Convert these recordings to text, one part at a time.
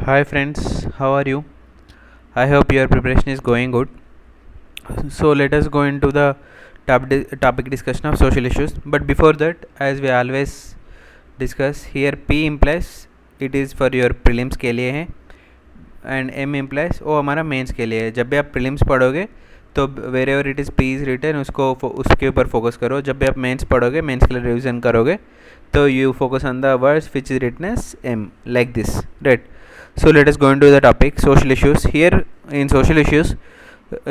Hi friends, how are you? I hope your preparation is going good. So let us go into the topic discussion of social issues. But before that, as we always discuss, here P implies it is for your prelims के लिए है and M implies वो हमारा mains के लिए है. जब भी आप प्रीलिम्स पढ़ोगे तो wherever it is P is return उसके ऊपर फोकस करो. जब भी आप मेंस पढ़ोगे, मेंस के लिए रिविजन करोगे, तो you focus on the words which is written as M like this, right? So let us go into the topic social issues. Here in social issues,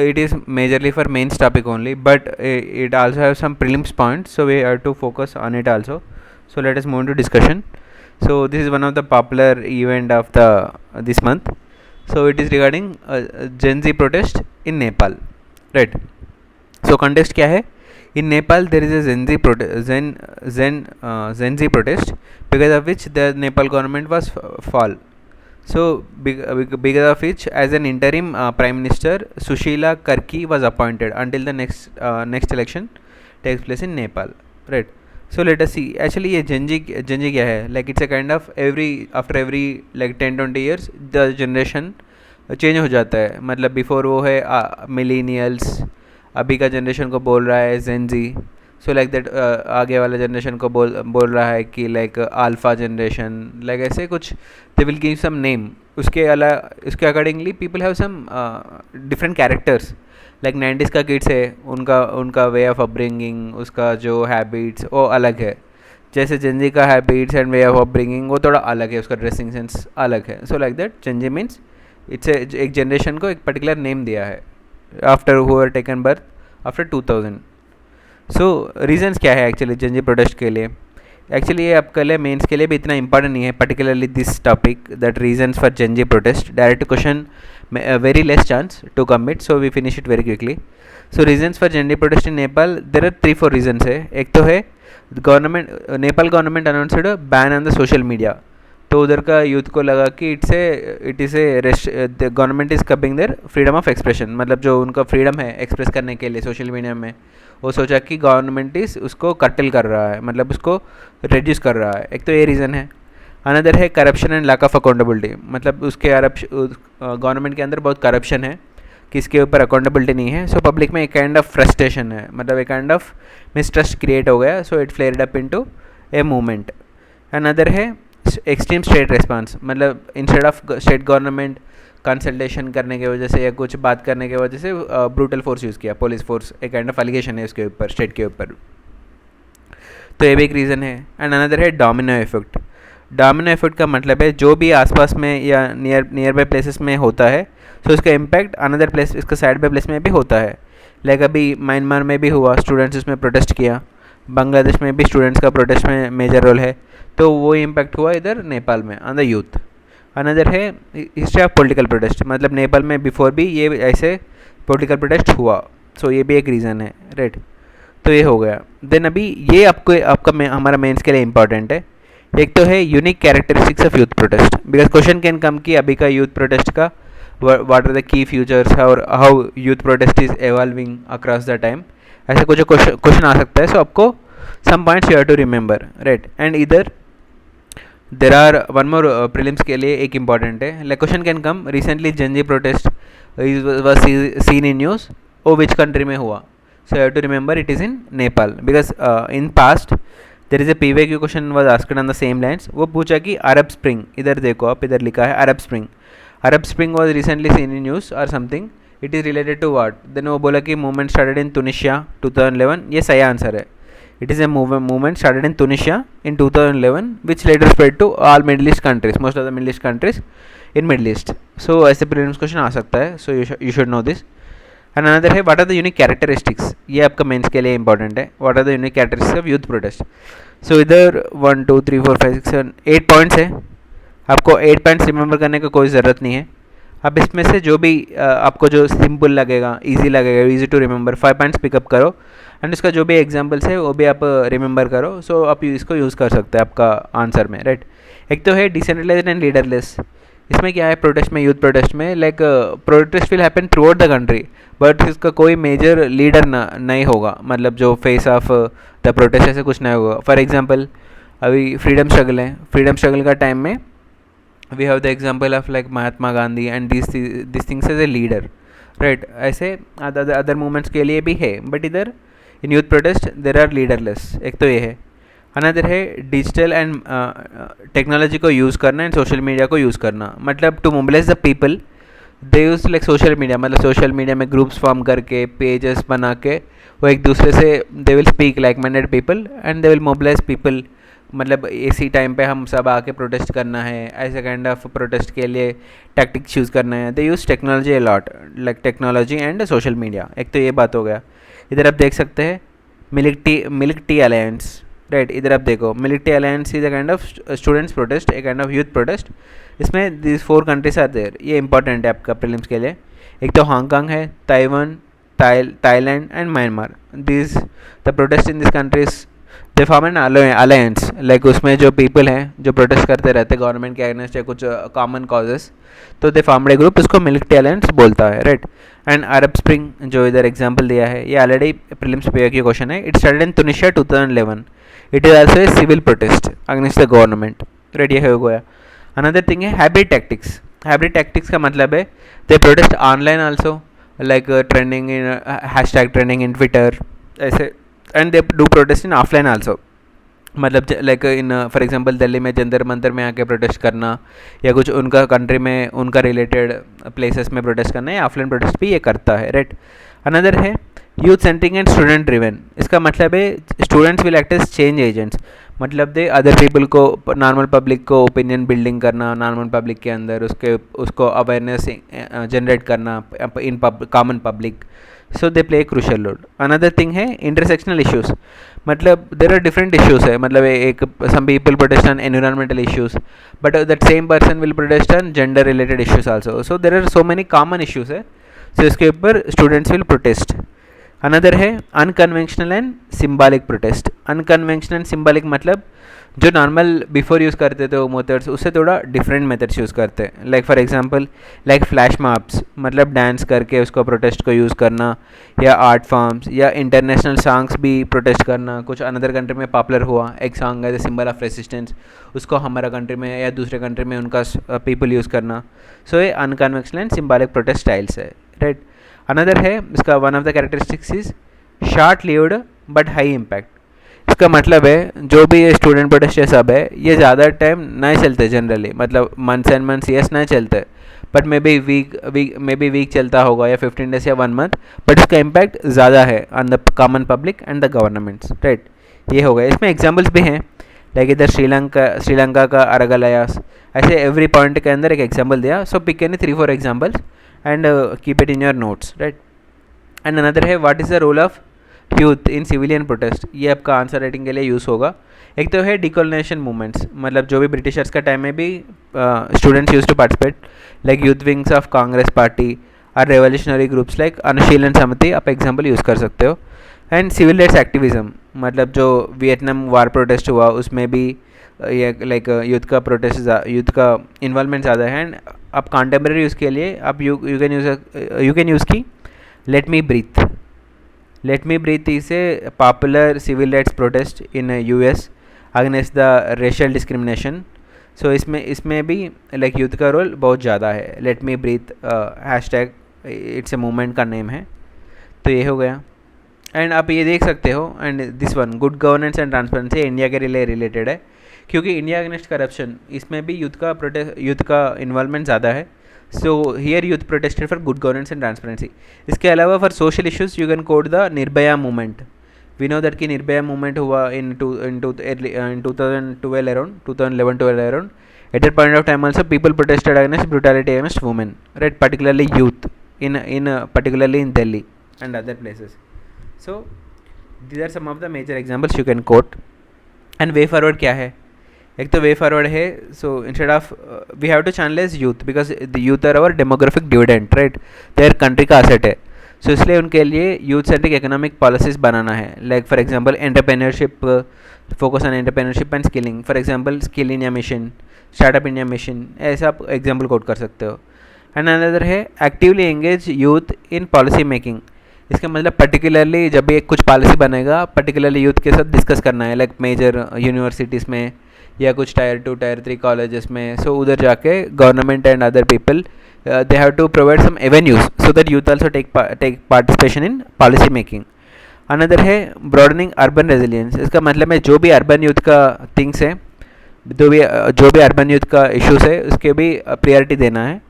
it is majorly for mains topic only, but it also has some prelims points, so we have to focus on it also. So let us move into discussion. So this is one of the popular event of the this month. So it is regarding Gen Z protest in Nepal, right? So context क्या है? In Nepal there is a Gen Z protest, because of which the Nepal government was fall. So because of which, as an interim Prime Minister, Sushila Karki was appointed until the next election takes place in Nepal, right? So let us see. Actually ये Gen Z क्या है? Like it's a kind of after every like 10-20 years the generation change हो जाता है. मतलब before वो है millennials, अभी का जनरेशन को बोल रहा है जेन जी. सो लाइक दैट आगे वाला जनरेशन को बोल रहा है कि लाइक अल्फ़ा जनरेशन, लाइक ऐसे कुछ they will give some name. उसके accordingly people have some different characters. Like 90s का किड्स है, उनका वे ऑफ अपब्रिंगिंग, उसका जो हैबिट्स वो अलग है. जैसे जेनजी का habits and way of upbringing वो थोड़ा अलग है, उसका ड्रेसिंग सेंस अलग है. So like that gen Z means it's एक जनरेशन को एक पर्टिकुलर नेम दिया है after who are taken birth after 2000. So reasons क्या है एक्चुअली जेनजी प्रोटेस्ट के लिए? एक्चुअली ये आपके लिए मेंस के लिए भी इतना इंपॉर्टेंट नहीं है, particularly this topic that reasons for gen Z protest. Direct question very less chance to commit, so we finish it very quickly. So reasons for gen Z protest in Nepal, there are 3-4 reasons है. एक तो है Nepal government announced ban on the social media. तो उधर का youth को लगा कि it is the government is curbing their freedom of expression. मतलब जो उनका फ्रीडम है एक्सप्रेस करने के लिए सोशल मीडिया में, वो सोचा कि गवर्नमेंट इज़ उसको कटल कर रहा है, मतलब उसको रिड्यूस कर रहा है. एक तो ये रीज़न है. अनदर है corruption and lack of accountability. मतलब उसके गवर्नमेंट के अंदर बहुत करप्शन है, किसके ऊपर अकाउंटेबिलिटी नहीं है. सो पब्लिक में एक काइंड ऑफ फ्रस्ट्रेशन है, मतलब एक काइंड ऑफ मिसट्रस्ट क्रिएट हो गया. So it flared up into a movement. Another है एक्सट्रीम स्टेट रिस्पांस. मतलब instead of state government consultation करने की वजह से या कुछ बात करने की वजह से ब्रूटल फोर्स यूज़ किया, पुलिस फोर्स. एक काइंड ऑफ एलिगेशन है उसके ऊपर, स्टेट के ऊपर. तो ये भी एक रीज़न है. एंड अनदर है डोमिनो इफेक्ट. डोमिनो इफेक्ट का मतलब है जो भी आसपास में या नियर बाय प्लेसेस में होता है, सो इसका इम्पैक्ट अनदर प्लेस, इसका साइड बाय प्लेस में भी होता है. लाइक अभी म्यांमार में भी हुआ, स्टूडेंट्स इसमें प्रोटेस्ट किया. बांग्लादेश में भी स्टूडेंट्स का प्रोटेस्ट में मेजर रोल है, तो वो इम्पैक्ट हुआ इधर नेपाल में ऑन द यूथ. अनदर है हिस्ट्री ऑफ पॉलिटिकल प्रोटेस्ट. मतलब नेपाल में बिफोर भी ये ऐसे पॉलिटिकल प्रोटेस्ट हुआ. सो ये भी एक रीज़न है, राइट? तो ये हो गया. देन अभी ये हमारा मेंस के लिए इंपॉर्टेंट है. एक तो है unique characteristics of youth protest, because question can come कि अभी का यूथ प्रोटेस्ट का what are the key futures और how youth protest is evolving across the time. ऐसा कुछ क्वेश्चन आ सकता है. सो आपको some points you have to remember, right? And either there are one more prelims के लिए एक important है. Like question can come, recently Gen Z protest was seen in news. Oh, which country में हुआ? So you have to remember it is in Nepal, because in past there is a PYQ question was asked on the same lines. वो पूछा कि Arab Spring, इधर देखो आप, इधर लिखा है Arab Spring. Arab Spring was recently seen in news or something. It is related to what? Then वो बोला कि movement started in Tunisia 2011. ये सही आंसर है. It is a movement started in Tunisia in 2011, which later spread to all Middle East countries, most of the Middle East countries in Middle East. So ऐसे prelims question आ सकता है. So you should know this. And another है what are the unique characteristics. ये आपका mains के लिए important है. What are the unique characteristics of youth protest? So इधर 1 2 3 4 5 6 7 8 points है. आपको 8 points remember करने की कोई ज़रूरत नहीं है. अब इसमें से जो भी आपको जो सिंपल लगेगा, इजी लगेगा, easy to remember, 5 points pick up करो. एंड इसका जो भी एग्जांपल्स है वो भी आप रिमेंबर करो. सो आप इसको यूज़ कर सकते हैं आपका आंसर में, राइट? एक तो है डिसेंट्रलाइज्ड एंड लीडरलेस. इसमें क्या है, प्रोटेस्ट में, यूथ प्रोटेस्ट में, like protest will happen through out the country, but इसका कोई मेजर लीडर नहीं होगा. मतलब जो फेस ऑफ द प्रोटेस्ट ऐसे कुछ नहीं होगा. फॉर एग्जांपल अभी फ्रीडम स्ट्रगल है, फ्रीडम स्ट्रगल का टाइम में we have the example of like Mahatma Gandhi and this things as a leader, right. ऐसे अदर मूवमेंट्स के लिए भी है, बट इधर in youth protest there are leaderless. एक तो ये है. अनदर है डिजिटल एंड टेक्नोलॉजी को यूज़ करना एंड सोशल मीडिया को यूज़ करना. मतलब to mobilize the people they use like social media. मतलब सोशल मीडिया में ग्रुप्स फॉर्म करके पेजेस बना के वो एक दूसरे से they will speak like minded people and they will mobilize people. मतलब इसी टाइम पे हम सब आके प्रोटेस्ट करना है, ऐसे काइंड ऑफ प्रोटेस्ट के लिए टैक्टिक्स यूज़ करना है. They use technology a lot, like technology and social media. एक तो ये बात हो गया. इधर आप देख सकते हैं मिल्क टी अलायंस, राइट. इधर आप देखो milk tea alliance is a kind of students protest, a kind of youth protest. इसमें दिस 4 कंट्रीज आर देयर. ये इंपॉर्टेंट है आपका प्रीलिम्स के लिए. एक तो हांगकांग है, Taiwan, Thailand and Myanmar. This the protest in this countries they form an alliance. Like उसमें जो पीपल हैं जो प्रोटेस्ट करते रहते हैं गवर्नमेंट के अगेंस्ट या कुछ कॉमन कॉजेस, तो दे फॉर्मड ए ग्रुप. उसको मिल्क टी अलायंस बोलता है, राइट. एंड अरब स्प्रिंग जो इधर एग्जाम्पल दिया है ये ऑलरेडी प्रीलिम्स पे की क्वेश्चन है. It started in Tunisia 2011. It is also a civil protest against the government, right. ये हो गया. अनदर थिंग है हाइब्रिड टैक्टिक्स. हाइब्रिड टैक्टिक्स का मतलब है they protest online also, like trending in hashtag trending in Twitter ऐसे. And they do protest in offline also. मतलब like in for example Delhi में जंतर मंतर में आके प्रोटेस्ट करना, या कुछ उनका कंट्री में उनका रिलेटेड प्लेसेस में प्रोटेस्ट करना, या ऑफलाइन प्रोटेस्ट भी ये करता है, राइट. अनदर है youth centric and student driven. इसका मतलब है students will act as change agents. मतलब दे अदर पीपल को, नॉर्मल पब्लिक को ओपिनियन बिल्डिंग करना, नॉर्मल पब्लिक के अंदर उसको अवेयरनेस जनरेट करना in common public. So they play a crucial role. Another thing है इंटरसेक्शनल इश्यूज़. मतलब देर आर डिफरेंट इश्यूज़ है. मतलब एक some people protest on environmental issues, but that same person will protest on gender related issues also. So there are so many common issues है. So इसके ऊपर students will protest. Another है unconventional and symbolic protest. Unconventional and symbolic मतलब जो normal before use करते थे वो methods, उससे थोड़ा डिफरेंट मेथड्स यूज़ करते हैं. Like for example like flash mobs, मतलब डांस करके उसको प्रोटेस्ट को यूज़ करना, या आर्ट फॉर्म्स, या इंटरनेशनल सॉन्ग्स भी प्रोटेस्ट करना. कुछ अनदर कंट्री में पॉपुलर हुआ एक सॉन्ग है द सिंबल ऑफ रेसिस्टेंस, उसको हमारा कंट्री में या दूसरे कंट्री में उनका पीपल यूज़ करना. सो ये unconventional and symbolic protest styles है, राइट. अनदर है इसका one of the characteristics is short lived but high impact. इसका मतलब है जो भी ये स्टूडेंट प्रोटेस्ट ये सब है ये ज़्यादा टाइम नहीं चलते जनरली. मतलब मंथ्स एंड मंथ्स ईयर्स नहीं चलते, बट मे बी वीक चलता होगा, या 15 डेज या 1 मंथ, बट इसका इम्पैक्ट ज़्यादा है on the common public and the governments, right. ये हो गया. इसमें एग्जाम्पल्स भी हैं, लाइक इधर श्रीलंका का अरगलायास. ऐसे एवरी पॉइंट के अंदर एक एग्जाम्पल दिया. So pick any 3-4 examples and keep it in your notes, right. And another है what is the role of youth in civilian protest. ये आपका आंसर राइटिंग के लिए यूज़ होगा. एक तो है डिकोलोनाइजेशन मूवमेंट्स. मतलब जो भी ब्रिटिशर्स का टाइम में भी students use to participate, like youth wings of Congress party और revolutionary groups like Anushilan Samiti, आप एग्जाम्पल यूज़ कर सकते हो. एंड सिविल राइट्स एक्टिविज्म, मतलब जो वियतनाम वार प्रोटेस्ट हुआ उसमें भी ये लाइक यूथ का प्रोटेस्ट, यूथ का इन्वॉल्वमेंट ज़्यादा है. एंड आप कॉन्टेम्प्रेरी यूज़ के लिए आप यू कैन यूज़ की let me breathe. Let Me Breathe is a popular civil rights protest in US against the racial discrimination. So इसमें भी लाइक यूथ का रोल बहुत ज़्यादा है. Let Me Breathe hashtag it's a movement का name है. तो ये हो गया. एंड आप ये देख सकते हो. And this one good governance and transparency India के लिए रिलेटेड है, क्योंकि इंडिया अगेंस्ट करप्शन इसमें भी यूथ का इन्वॉल्वमेंट ज़्यादा है. So here youth protested for good governance and transparency. इसके अलावा for social issues you can quote the Nirbhaya movement. We know that कि निर्भया movement हुआ in 2012 around 2011-12 around. At that point of time also people protested against brutality against women, right? Particularly youth particularly in Delhi and other places. So these are some of the major examples you can quote. And way forward क्या है? एक तो way forward है. So instead of we have to channelize youth because the youth are our demographic dividend, right. There country का asset है. So इसलिए उनके लिए यूथ सेंट्रिक इकोनॉमिक पॉलिसीज बनाना है. Like for example entrepreneurship, focus on entrepreneurship and skilling. For example skill India mission, startup India mission, ऐसा आप example quote कर सकते हो. एंड अनदर है actively engage youth in policy making. इसका मतलब पर्टिकुलरली जब भी एक कुछ पॉलिसी बनेगा पर्टिकुलरली यूथ के साथ डिस्कस करना है, लाइक मेजर यूनिवर्सिटीज़ में या कुछ टायर 2 टायर 3 कॉलेजेस में. सो उधर जाके government and other people they have to provide some avenues so that youth also take participation in policy making. Another है ब्रॉडनिंग अर्बन रेजिलियंस. इसका मतलब है जो भी अर्बन यूथ का थिंग्स है, जो भी अर्बन यूथ का इश्यूज है उसके भी प्रायोरिटी देना है.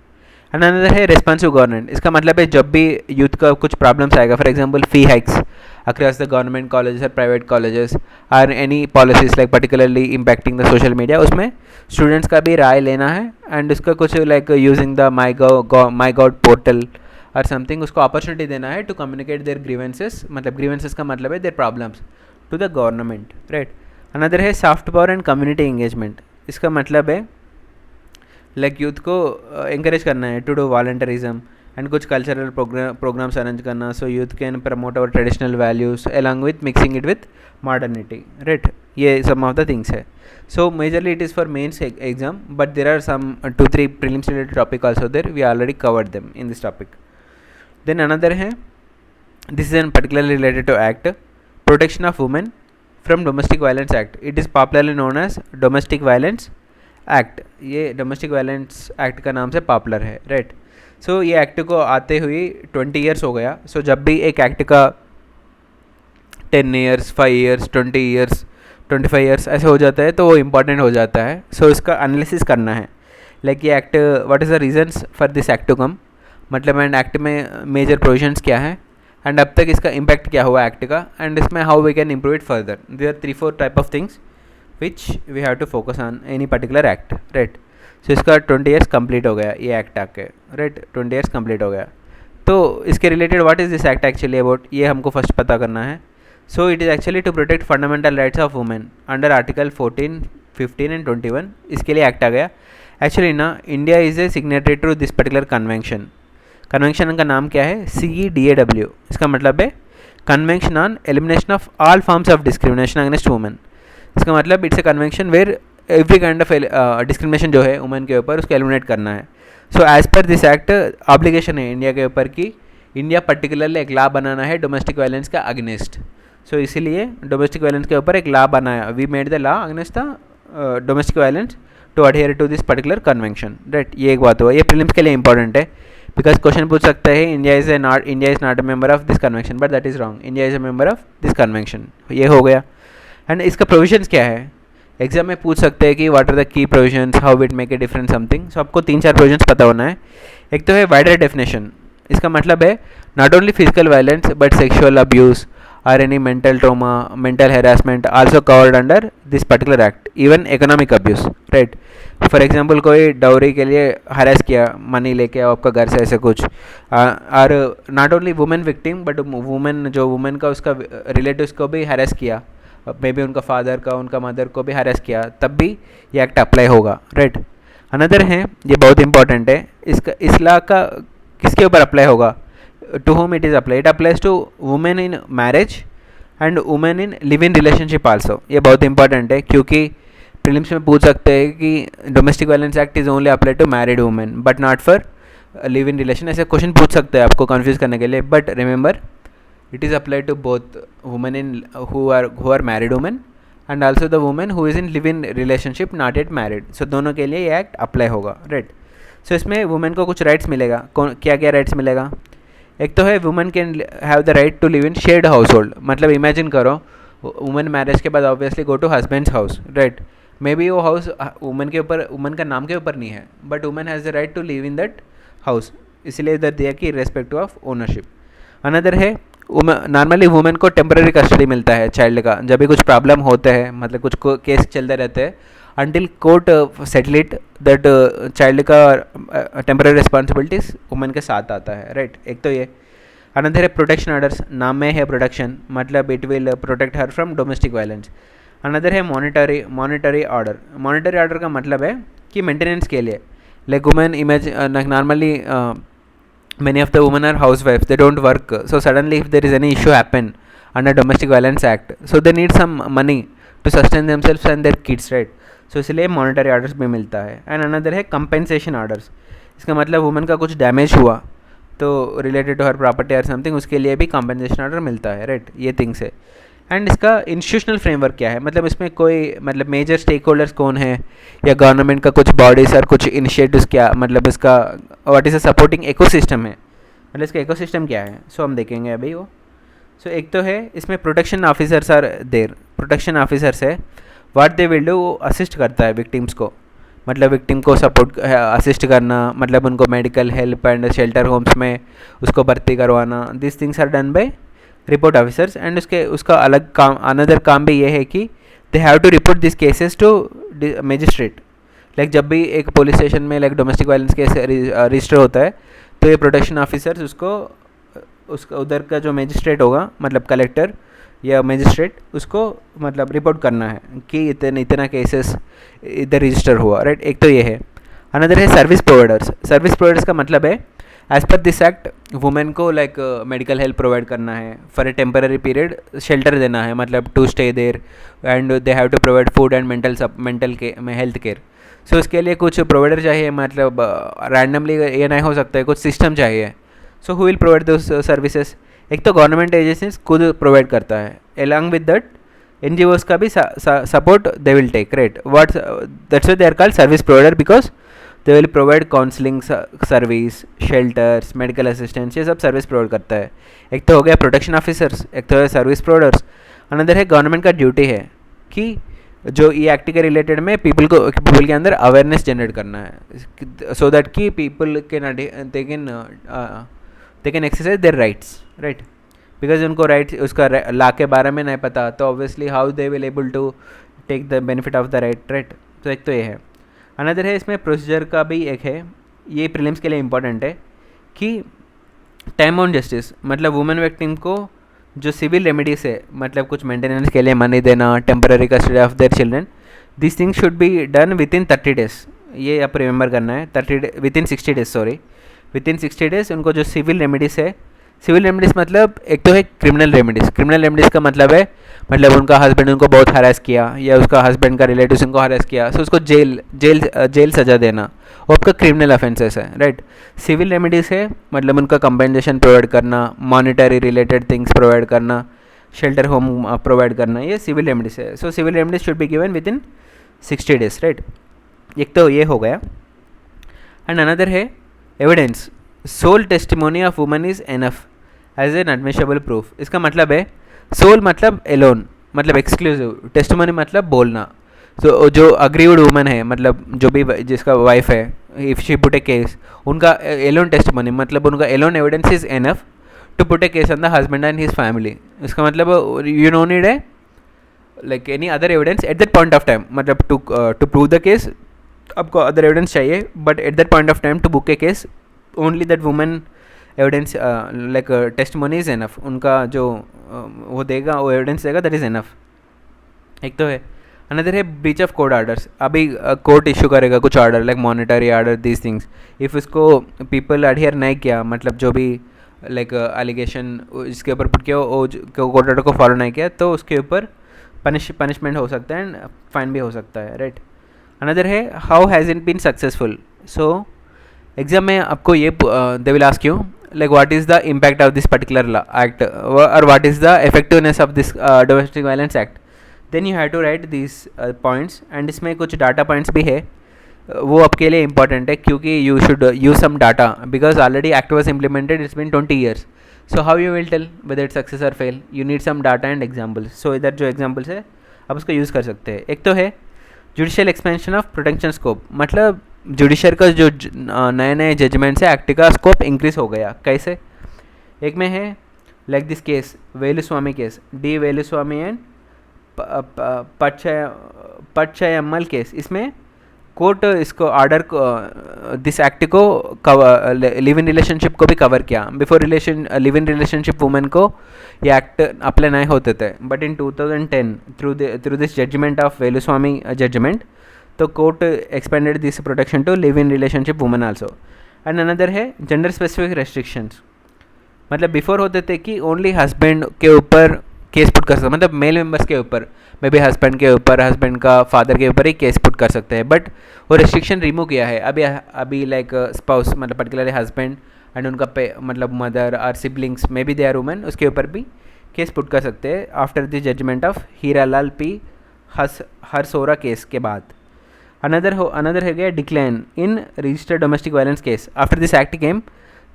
एंड अनदर है रेस्पॉन्सिव गवर्नमेंट. इसका मतलब है जब भी यूथ का कुछ प्रॉब्लम्स आएगा, for example fee hikes across the government colleges और प्राइवेट कॉलेजेस और any policies like particularly impacting the social media, उसमें स्टूडेंट्स का भी राय लेना है. एंड उसका कुछ like using the my god portal और समथिंग, उसको अपॉर्चुनिटी देना है टू कम्युनिकेट देयर ग्रीवेंसेस. मतलब ग्रीवेंसेस का मतलब है their problems to the government, right. Another है soft power and community engagement. इसका मतलब है लाइक यूथ को encourage करना है टू डू वॉलंटरिज्म एंड कुछ कल्चरल प्रोग्राम्स अरेंज करना, so youth can promote our traditional values along with mixing it with modernity, right. ये सम ऑफ द थिंग्स है. So majorly it is for mains exam, but there are some 2-3 prelims related topic also there. We already covered them in this topic. Then another है, this is an particularly related to act protection of women from domestic violence act. It is popularly known as domestic violence act. ये domestic violence act का नाम से popular है, right. So ये act को आते हुए 20 ईयर्स हो गया. सो जब भी एक एक्ट का 10 ईयर्स 5 ईयर्स 20 ईयर्स 25 ईयर्स ऐसे हो जाता है तो वो इम्पॉर्टेंट हो जाता है. सो इसका एनालिसिस करना है, लाइक ये act what is the reasons for this act to come, मतलब एंड एक्ट में मेजर प्रोविजंस क्या है एंड अब तक इसका इम्पैक्ट क्या हुआ एक्ट का, एंड इसमें how we can improve it further. There are 3-4 type of things which we have to focus on any particular act, right. So इसका 20 years complete हो गया ये एक्ट आके, right. 20 years complete हो गया. तो इसके related what is this act actually about, ये हमको फर्स्ट पता करना है. So it is actually to protect fundamental rights of women under article 14, 15 and 21. इसके लिए एक्ट आ गया. एक्चुअली ना India is a signatory to this particular convention. Convention का नाम क्या है, CEDAW. इसका मतलब है convention on elimination of all forms of discrimination against women. इसका मतलब it's a convention where every kind of discrimination जो है वुमेन के ऊपर उसको एलिमिनेट करना है. सो एज पर दिस एक्ट ऑब्लिगेशन है इंडिया के ऊपर कि इंडिया पर्टिकुलरली एक लॉ बनाना है डोमेस्टिक वायलेंस का अगेंस्ट. सो इसीलिए डोमेस्टिक वायलेंस के ऊपर एक लॉ बनाया. We made the law against the domestic violence to adhere to this particular convention, right. ये एक बात हुआ. ये प्रीलिम्स के लिए इंपॉर्टेंट है बिकॉज क्वेश्चन पूछ सकता है India is not a member of this convention, but that is wrong. India is a member of this convention. ये हो गया. एंड इसका प्रोविजंस क्या है, एग्जाम में पूछ सकते हैं कि what are the key provisions, how it make a difference something. So आपको 3-4 प्रोविजंस पता होना है. एक तो है वाइडर डेफिनेशन. इसका मतलब है not only physical violence but sexual abuse और any mental trauma, mental harassment also covered under this particular act, even economic abuse, right. For example कोई डाउरी के लिए हरास किया, मनी लेके आओ आपका घर से, ऐसे कुछ. और not only women victim but women जो वुमेन का उसका रिलेटिव्स को भी हरास किया, मे बी उनका फादर का उनका मदर को भी हरास किया, तब भी ये एक्ट अप्लाई होगा, राइट. अनदर है, ये बहुत इंपॉर्टेंट है, इसका इस लॉ का किसके ऊपर अप्लाई होगा, to whom it is apply. It applies to women in marriage and women in live in relationship also. ये बहुत इंपॉर्टेंट है क्योंकि प्रीलिम्स में पूछ सकते हैं कि domestic violence act is only apply to married women but not for live in relation. ऐसे क्वेश्चन पूछ सकते हैं आपको कन्फ्यूज़ करने के लिए. But remember it is applied to both women in who are married women and also the women who is in live in relationship not yet married. So दोनों के लिए ये एक्ट अप्लाई होगा, राइट. सो इसमें women को कुछ rights मिलेगा. क्या क्या राइट्स मिलेगा, एक तो है women can have the right to live in shared household. मतलब इमेजिन करो वुमेन मैरिज के बाद obviously go to husband's house, right. Maybe वो हाउस वुमेन के ऊपर, वुमेन का नाम के ऊपर नहीं है, but women has the right to live in that house. इसलिए इधर दिया कि रेस्पेक्ट ऑफ ओनरशिप. अनदर है नॉर्मली वुमेन को टेम्पररी कस्टडी मिलता है चाइल्ड का जब भी कुछ प्रॉब्लम होते हैं, मतलब कुछ केस चलते रहते हैं until court settle it that child का टेम्पररी रिस्पॉन्सिबिलिटीज वुमेन के साथ आता है, राइट. एक तो ये. अनदर है प्रोटेक्शन ऑर्डर्स. नाम में है प्रोटेक्शन, मतलब it will protect her from domestic violence. Another है मॉनिटरी ऑर्डर. मॉनिटरी ऑर्डर का मतलब है कि मेंटेनेंस के लिए, like women normally many of the women are housewives, they don't work, so suddenly if there is any issue happen under domestic violence act, so they need some money to sustain themselves and their kids, right. so इसलिए monetary orders भी मिलता है. and another है compensation orders. इसका मतलब women का कुछ damage हुआ तो रिलेटेड टू हर प्रॉपर्टी और समथिंग, उसके लिए भी कॉम्पेंसेशन ऑर्डर मिलता है, राइट। ये थिंग्स है। एंड इसका इंस्टीट्यूशनल फ्रेमवर्क क्या है, मतलब इसमें कोई मतलब मेजर स्टेक होल्डर्स कौन है, या गवर्नमेंट का कुछ बॉडीज और कुछ इनिशिएटिव्स क्या, मतलब इसका what is a supporting ecosystem है, मतलब इसका इकोसिस्टम क्या है। सो हम देखेंगे अभी वो। सो एक तो है इसमें protection officers are there, protection officers है, व्हाट दे विल डू, वो असिस्ट करता है विक्टिम्स को, मतलब विक्टिम को सपोर्ट असिस्ट करना, मतलब उनको medical help and shelter homes में उसको भर्ती करवाना। This things are done by report officers. And उसका अलग काम, अनदर काम भी ये है कि they have to report this cases to magistrate. Like जब भी एक पुलिस स्टेशन में like domestic violence case register होता है, तो ये प्रोटेक्शन ऑफिसर्स उसका उधर का जो मजिस्ट्रेट होगा, मतलब कलेक्टर या मजिस्ट्रेट, उसको मतलब रिपोर्ट करना है कि इतना केसेस इधर रजिस्टर हुआ, राइट। एक तो ये है। अनदर है सर्विस प्रोवाइडर्स। सर्विस प्रोवाइडर्स का मतलब है एज पर दिस एक्ट वुमेन को लाइक मेडिकल हेल्प प्रोवाइड करना है, for a temporary period shelter देना है, मतलब to stay there, and they have to provide food and mental health care. So इसके लिए कुछ प्रोवाइडर चाहिए, मतलब रैंडमली ये नहीं हो सकता है, कुछ सिस्टम चाहिए। So who will provide those services, एक तो गवर्नमेंट एजेंसीज खुद प्रोवाइड करता है, अलॉन्ग विद दैट NGOs का भी support they will take, right. What that's why they are called service provider, because they will provide counselling service, shelters, medical assistance, ये सब service provide करता है। एक तो हो गया प्रोटेक्शन ऑफिसर्स, एक तो है सर्विस प्रोवाइडर्स। अनदर है गवर्नमेंट का ड्यूटी है कि जो ये एक्ट के रिलेटेड में पीपल के अंदर अवेयरनेस जनरेट करना है, सो दैट कि people they can exercise their rights, right. Because उनको राइट्स उसका ला के बारे में नहीं पता, तो obviously how they will able to take the benefit of the right, right. तो एक तो ये है। अनदर है इसमें प्रोसीजर का भी एक है, ये प्रीलिम्स के लिए इंपॉर्टेंट है कि टाइम ऑन जस्टिस, मतलब वुमेन विक्टिम को जो सिविल रेमेडीज है, मतलब कुछ मेंटेनेंस के लिए मनी देना, temporary custody of their children, this thing should be done with in 30 days. ये आप रिमेंबर करना है, 30 with in 60 days, sorry, with in 60 days उनको जो सिविल रेमेडीज है, सिविल रेमेडीज मतलब एक तो है क्रिमिनल रेमेडीज। क्रिमिनल रेमेडीज का मतलब है, मतलब उनका हस्बैंड उनको बहुत हरास किया, या उसका हस्बैंड का रिलेटिव्स उनको हरास किया, सो उसको जेल सजा देना, वो आपका क्रिमिनल ऑफेंसेस है, राइट। सिविल रेमेडीज है मतलब उनका कंपेंसेशन प्रोवाइड करना, मॉनिटरी रिलेटेड थिंग्स प्रोवाइड करना, शेल्टर होम प्रोवाइड करना, ये सिविल रेमेडीज है। So civil remedies should be given within 60 days, right. एक तो ये हो गया। एंड अनदर है evidence. Sole testimony of woman is enough as an admissible proof. इसका मतलब है सोल मतलब एलोन, मतलब एक्सक्लूसिव, टेस्टिमोनी मतलब बोलना। तो जो अग्रीव्ड वुमन है, मतलब जो भी जिसका वाइफ है, if she put a case, उनका एलोन टेस्टिमोनी, मतलब उनका alone evidence is enough to put a case on the husband and his family. इसका मतलब यू नो नीड है like any other evidence at that point of time, मतलब to prove the case आपको other evidence चाहिए, but at that point of time to book a case only that woman evidence like testimony is enough. उनका जो वो देगा, वो evidence देगा, that is enough. एक तो है। अनदर है ब्रीच ऑफ कोर्ट ऑर्डर्स। अभी कोर्ट इशू करेगा कुछ order like monetary order, these things, if उसको पीपल अडहियर नहीं किया, मतलब जो भी लाइक एलिगेशन इसके ऊपर पुट किया, वो कोर्ट ऑर्डर को फॉलो नहीं किया, तो उसके ऊपर पनिशमेंट हो सकता है एंड फाइन भी हो सकता है, राइट। अनदर है how has it been successful. So exam में आपको ये they will ask you like what is the impact of this particular act, or what is the effectiveness of this domestic violence act, then you have to write these points। and इसमें कुछ data points भी है, वो आपके लिए important है, क्योंकि you should use some data, because already act was implemented, it's been 20 years। So how you will tell whether it success और fail, you need some data and examples. So इधर जो एग्जाम्पल्स है आप उसको use कर सकते हैं। एक तो है judicial expansion of protection scope, मतलब जुडिशर का जो नए नए जजमेंट्स है, एक्ट का स्कोप इंक्रीज हो गया। कैसे? एक में है like this case, Velusamy case, D Velusamy and Patchaiammal case. इसमें कोर्ट इसको ऑर्डर को, दिस एक्ट को लिव इन रिलेशनशिप को भी कवर किया। Before live in relationship women को ये एक्ट अप्लाई नहीं होते थे, but in 2010 through this judgement of Velusamy judgement, तो court expanded this protection to live in relationship women also. And another है जेंडर स्पेसिफिक रेस्ट्रिक्शंस, मतलब बिफोर होते थे कि ओनली हस्बैंड के ऊपर केस पुट कर सकते, मतलब मेल मेंबर्स के ऊपर, मे बी हस्बैंड के ऊपर, हस्बैंड का फादर के ऊपर ही केस पुट कर सकते हैं, बट वो रेस्ट्रिक्शन रिमूव किया है अभी लाइक स्पाउस, मतलब पर्टिकुलरली हस्बैंड एंड उनका मतलब मदर और siblings maybe they are women, उसके ऊपर भी केस पुट कर सकते हैं after the judgement of Hiralal P Harsora case के बाद. अनदर है गया decline in registered domestic violence case. After this act came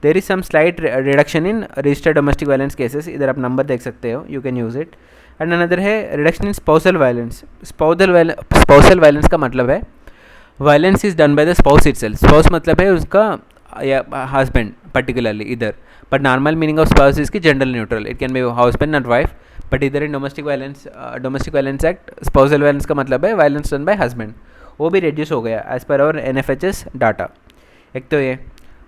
there is some slight reduction in registered domestic violence cases. इधर आप नंबर देख सकते हो, you can use it. And another है reduction in spousal violence. Spousal violence का मतलब है violence is done by the spouse itself. Spouse मतलब है उसका हस्बैंड पर्टिकुलरली इधर, but normal meaning of spouse is की gender neutral. It can be husband and wife, but इधर in domestic violence act spousal violence का मतलब है violence done by husband. वो भी रिड्यूस हो गया as per hour NFHS data. एक तो ये.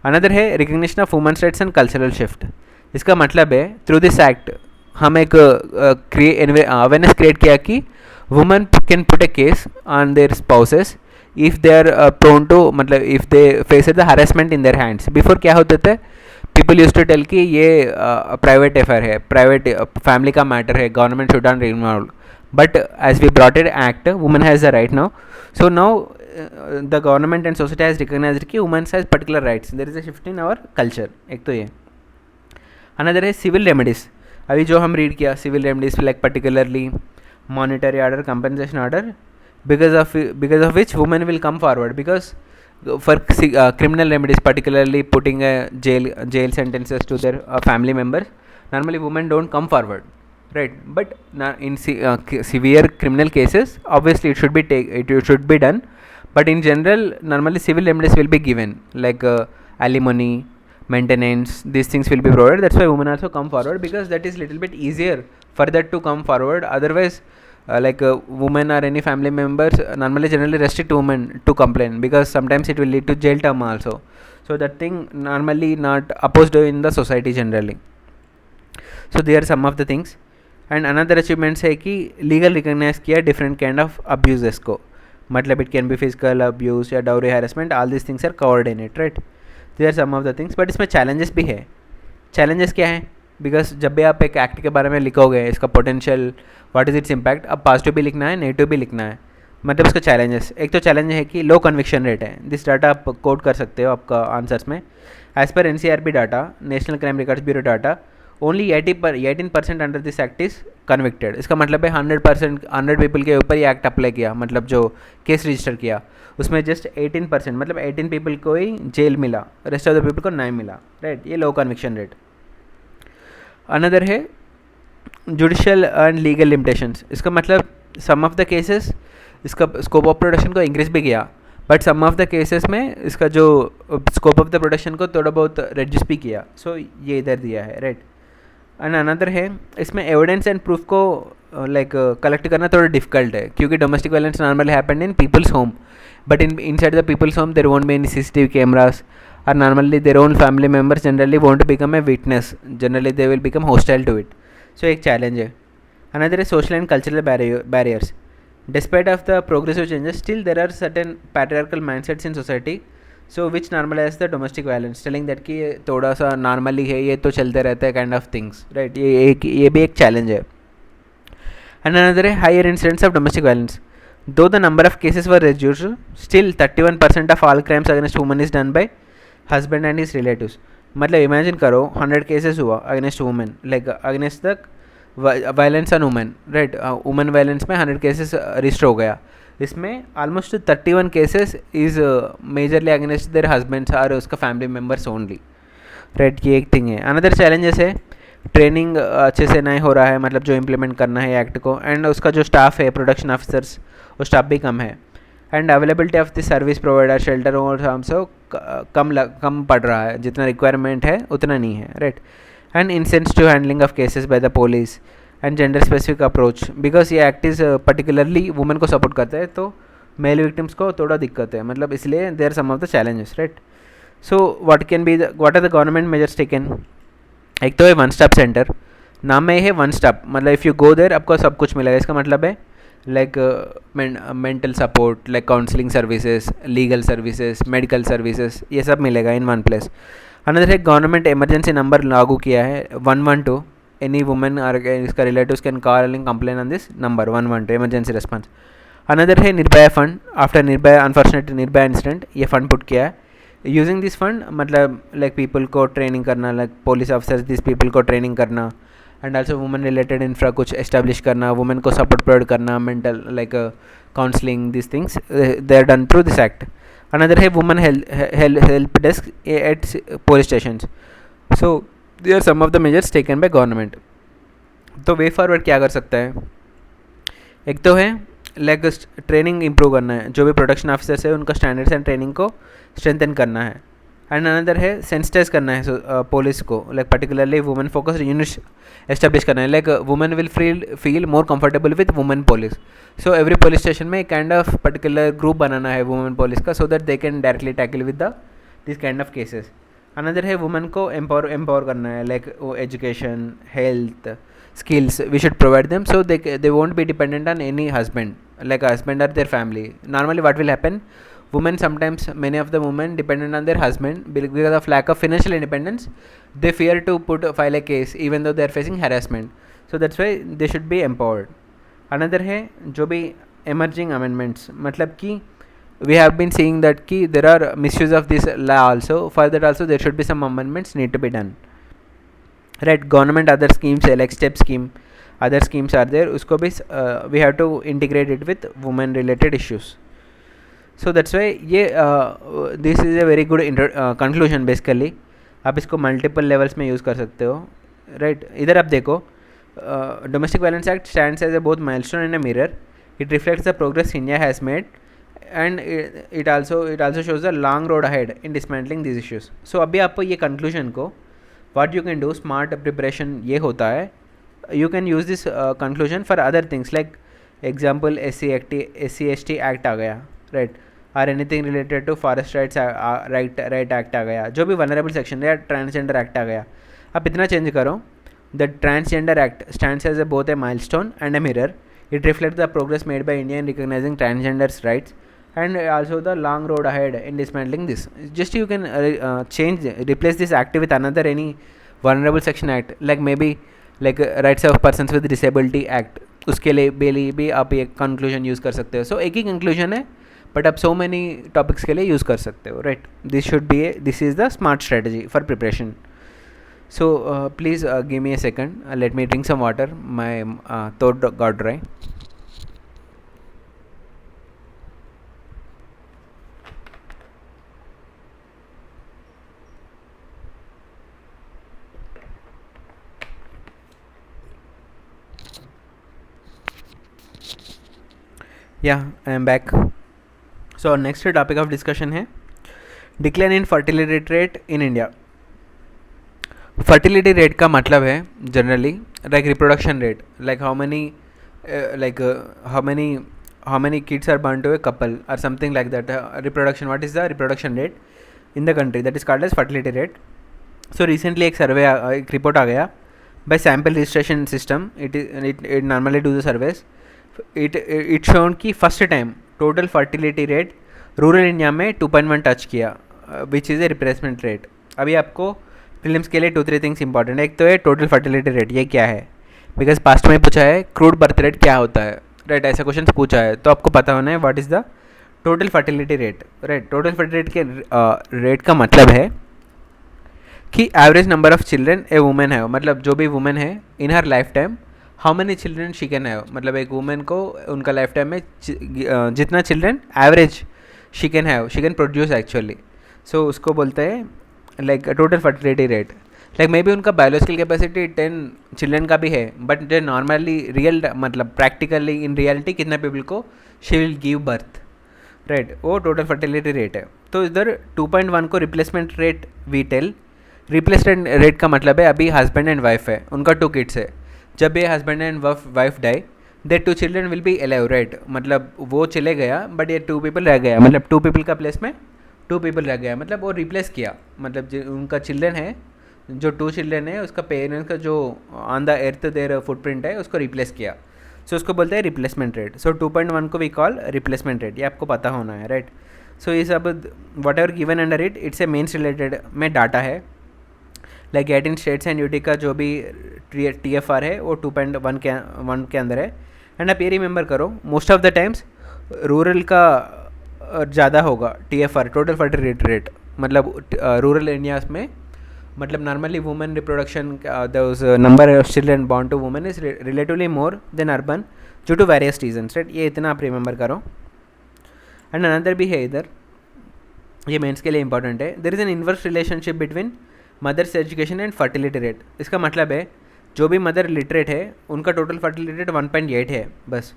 अनदर है recognition of women's rights and cultural shift. इसका मतलब है थ्रू दिस एक्ट हम एक अवेयरनेस क्रिएट किया कि women can put a case on their spouses if they are prone to, मतलब if they face the harassment in their hands. Before क्या होते थे, पीपल यूज टू टेल कि ये प्राइवेट अफेयर है, प्राइवेट फैमिली का मैटर है, government should not involve. But as we brought it act, women has the right now. So now the government and society has recognized कि women has particular rights. There is a shift in our culture. एक तो ये. Another है civil remedies. अभी जो हम read किया civil remedies like particularly monetary order, compensation order, because of which women will come forward. Because for criminal remedies, particularly putting a jail sentences to their family members, normally women don't come forward. Right, but in severe criminal cases, obviously it should be done. But in general, normally civil remedies will be given, like alimony, maintenance. These things will be provided. That's why women also come forward, because that is little bit easier for that to come forward. Otherwise, women or any family members normally generally restrict women to complain, because sometimes it will lead to jail term also. So that thing normally not opposed in the society generally. So there are some of the things. And another achievements है कि legal recognise किया different kind of abuses को. मतलब it can be physical abuse या dowry harassment, all this things are covered in it. Right, they are some of the things. But इसमें challenges भी है. Challenges क्या है? बिकॉज जब भी आप एक एक्ट के बारे में लिखोगे, इसका potential, what is its impact, अब पॉजिटिव भी लिखना है, नेगेटिव भी लिखना है. मतलब उसका चैलेंजेस, एक तो चैलेंज है कि लो कन्विक्शन रेट है. दिस डाटा आप कोट कर सकते हो आपका आंसर्स में. As per NCRB data, National Crime Records Bureau data, only 18% under this act is convicted. इसका मतलब है 100 पीपल के ऊपर ये एक्ट अप्लाई किया, मतलब जो केस रजिस्टर किया उसमें जस्ट 18%, मतलब 18 पीपल को ही जेल मिला, रेस्ट ऑफ द पीपल को नहीं मिला. राइट, ये लो कन्विक्शन रेट. अनदर है जुडिशियल एंड लीगल लिमिटेशंस. इसका मतलब सम ऑफ द केसेस इसका स्कोप ऑफ प्रोटेक्शन को इंक्रीज भी किया, but some of the cases में इसका जो स्कोप ऑफ द प्रोटेक्शन को थोड़ा बहुत रिड्यूस भी किया. सो ये इधर दिया है. राइट, एंड अनदर है इसमें एविडेंस एंड प्रूफ को कलेक्ट करना थोड़ा डिफिकल्ट है, क्योंकि domestic violence normally happened in people's home, but inside the people's home there won't be any CCTV cameras, और normally their own family members generally won't become a witness, generally they will become hostile to it. So एक challenge है. Another है social and cultural barriers. Despite of the progressive changes, still there are certain patriarchal mindsets in society, so which normalize the domestic violence, telling that कि ये थोड़ा सा normally है, ये तो चलते रहता है काइंड ऑफ थिंग्स. राइट, ये भी एक चैलेंज है. एंड अनदर है higher incidents of domestic violence. Though the number of cases were reduced, still 31% of all crimes against women is done by husband and his relatives. मतलब imagine करो 100 cases हुआ against women, like against the violence on women. Right, women violence में 100 cases register हो गया. इसमें almost 31 cases is majorly against their husbands और उसका family members only. Right, ये एक थिंग है. अनदर चैलेंजेस है ट्रेनिंग अच्छे से नहीं हो रहा है, मतलब जो इम्प्लीमेंट करना है एक्ट को, एंड उसका जो स्टाफ है प्रोडक्शन ऑफिसर्स, वो स्टाफ भी कम है. And availability of the service provider shelter और हमसे कम पड़ रहा है, जितना रिक्वायरमेंट है उतना नहीं है. Right, and insensitive handling of cases by the police and gender specific approach, because ये एक्ट इज़ पर्टिकुलरली वुमेन को सपोर्ट करता है, तो मेल विक्टिम्स को थोड़ा दिक्कत है, मतलब इसलिए there are some of the challenges. Right, so what are the government measures taken. एक तो है वन स्टॉप सेंटर. नाम में है वन स्टॉप, मतलब इफ़ यू गो देर आपको सब कुछ मिलेगा. इसका मतलब है like mental support, like counselling services, legal services, medical services, ये सब मिलेगा इन वन प्लेस. अनदर है गवर्नमेंट इमरजेंसी नंबर लागू किया है 112. Any woman or इसका relatives can call and complain on this number 112 emergency response. Another है Nirbhaya fund. After Nirbhaya unfortunate Nirbhaya incident ये फंड पुट किया है. यूजिंग दिस फंड मतलब लाइक पीपल को ट्रेनिंग करना, like police officers this people को training करना, and also women related infra कुछ एस्टेब्लिश करना, वुमेन को सपोर्ट प्रोवाइड करना, mental like counselling, this things they are done through this act. Another है women help desk at police station. So they are some of the measures taken by government. तो way forward क्या कर सकता है? एक तो है लाइक ट्रेनिंग इंप्रूव करना है, जो भी प्रोडक्शन ऑफिसर्स है उनका स्टैंडर्ड्स एंड ट्रेनिंग को स्ट्रेंथन करना है. एंड अनदर है सेंसिटाइज करना है पुलिस को, like particularly women focused units establish करना है, like women will feel more comfortable with women police. So every police station में एक काइंड ऑफ पर्टिकुलर ग्रुप बनाना है वुमेन पुलिस का, सो that they can directly tackle with the this kind of cases. Another है women को empower करना है, like education, health, skills we should provide them, so they won't be dependent on any husband, like a husband or their family. Normally what will happen, women sometimes, many of the women dependent on their husband because of lack of financial independence. They fear to file a case even though they are facing harassment, so that's why they should be empowered. Another है जो भी emerging amendments, मतलब कि we have been seeing that कि there are misuse of this law also. For that also there should be some amendments need to be done, right? Government other schemes है, like step scheme, other schemes are there, उसको भी we have to integrate it with women related issues. So that's why ये this is a very good conclusion basically. आप इसको multiple levels में use कर सकते हो, राइट? इधर आप देखो, domestic violence act stands as a both milestone and a mirror. It reflects the progress India has made and it also shows the long road ahead in dismantling this issues. So अभी आपको ये conclusion को what you can do, smart preparation ये होता है. you can use this conclusion for other things, like example SC/ST act आ गया, right? or anything related to forest rights right act आ गया, जो भी vulnerable section या transgender एक्ट आ गया. आप इतना चेंज करो, the transgender act stands as both a milestone and a mirror. It reflects the progress made by India in recognizing transgenders' rights and also the long road ahead in dismantling this. Just you can replace this act with another any vulnerable section act, like maybe like rights of persons with disability act. उसके लिए भी आप ये conclusion use कर सकते हो. सो एक ही conclusion है बट आप सो मैनी टॉपिक्स के लिए यूज़ कर सकते हो, right? This is the smart strategy for preparation. So please give me a second, let me drink some water, my throat got dry. Yeah, I am back. So next topic of discussion है decline in fertility rate in India. Fertility rate का मतलब है generally like reproduction rate, like how many kids are born to a couple or something like that. Reproduction, what is the reproduction rate in the country, that is called as fertility rate. So recently एक सर्वे एक report आ गया by sample registration system. It normally do the surveys. It shown कि first time total fertility rate rural India में 2.1 touch किया, which is a replacement rate. अभी आपको prelims के लिए 2-3 थिंग्स इंपॉर्टेंट है. एक तो है टोटल फर्टिलिटी रेट, ये क्या है? बिकॉज पास्ट में पूछा है क्रूड बर्थ रेट क्या होता है, राइट? ऐसा क्वेश्चन पूछा है, तो आपको पता होना है what is the total fertility rate, right? Total fertility के रेट का मतलब है कि average number of children a women है, मतलब जो भी वुमेन है in her life time how many children she can have, मतलब एक वुमेन को उनका लाइफ टाइम में जितना children average she can produce actually. So उसको बोलते हैं like total fertility rate. Like maybe उनका बायोलॉजिकल कैपेसिटी 10 चिल्ड्रेन का भी है, बट जो नॉर्मली रियल मतलब प्रैक्टिकली इन रियलिटी कितना पीपल को she will give birth, right? वो टोटल फर्टिलिटी रेट है. तो इधर 2.1 को replacement rate we tell. Replacement rate का मतलब है अभी हस्बैंड एंड वाइफ है, उनका 2 किड्स है. जब ये husband and wife die, they 2 children will be alive, right? मतलब वो चले गया बट ये 2 पीपल रह गया, मतलब 2 पीपल का प्लेस में 2 पीपल रह गया, मतलब वो रिप्लेस किया. मतलब जो उनका चिल्ड्रेन है, जो 2 चिल्ड्रेन है, उसका पेरेंट्स का जो on the earth their footprint है उसको रिप्लेस किया. सो उसको बोलते हैं रिप्लेसमेंट रेट. सो 2.1 को वी कॉल रिप्लेसमेंट रेट, ये आपको पता होना है, राइट? सो ये सब whatever given under it, it's a mains related में डाटा है. लाइक 18 स्टेट्स एंड यूटी का जो भी TFR है वो 2.1 के अंदर है. एंड आप ये रिमेंबर करो, most of the times rural का ज़्यादा होगा TFR, टोटल फर्टिलिटी रेट, मतलब रूरल एरियाज में मतलब normally women reproduction those number of children born to women is relatively more than urban due to various reasons, right. ये इतना आप remember करो. एंड अनदर भी है इधर, ये मेंस के लिए इंपॉर्टेंट है. There is an inverse relationship between mothers education and fertility rate. इसका मतलब है जो भी मदर लिटरेट है उनका टोटल फर्टिलिटी रेट 1.8 है बस,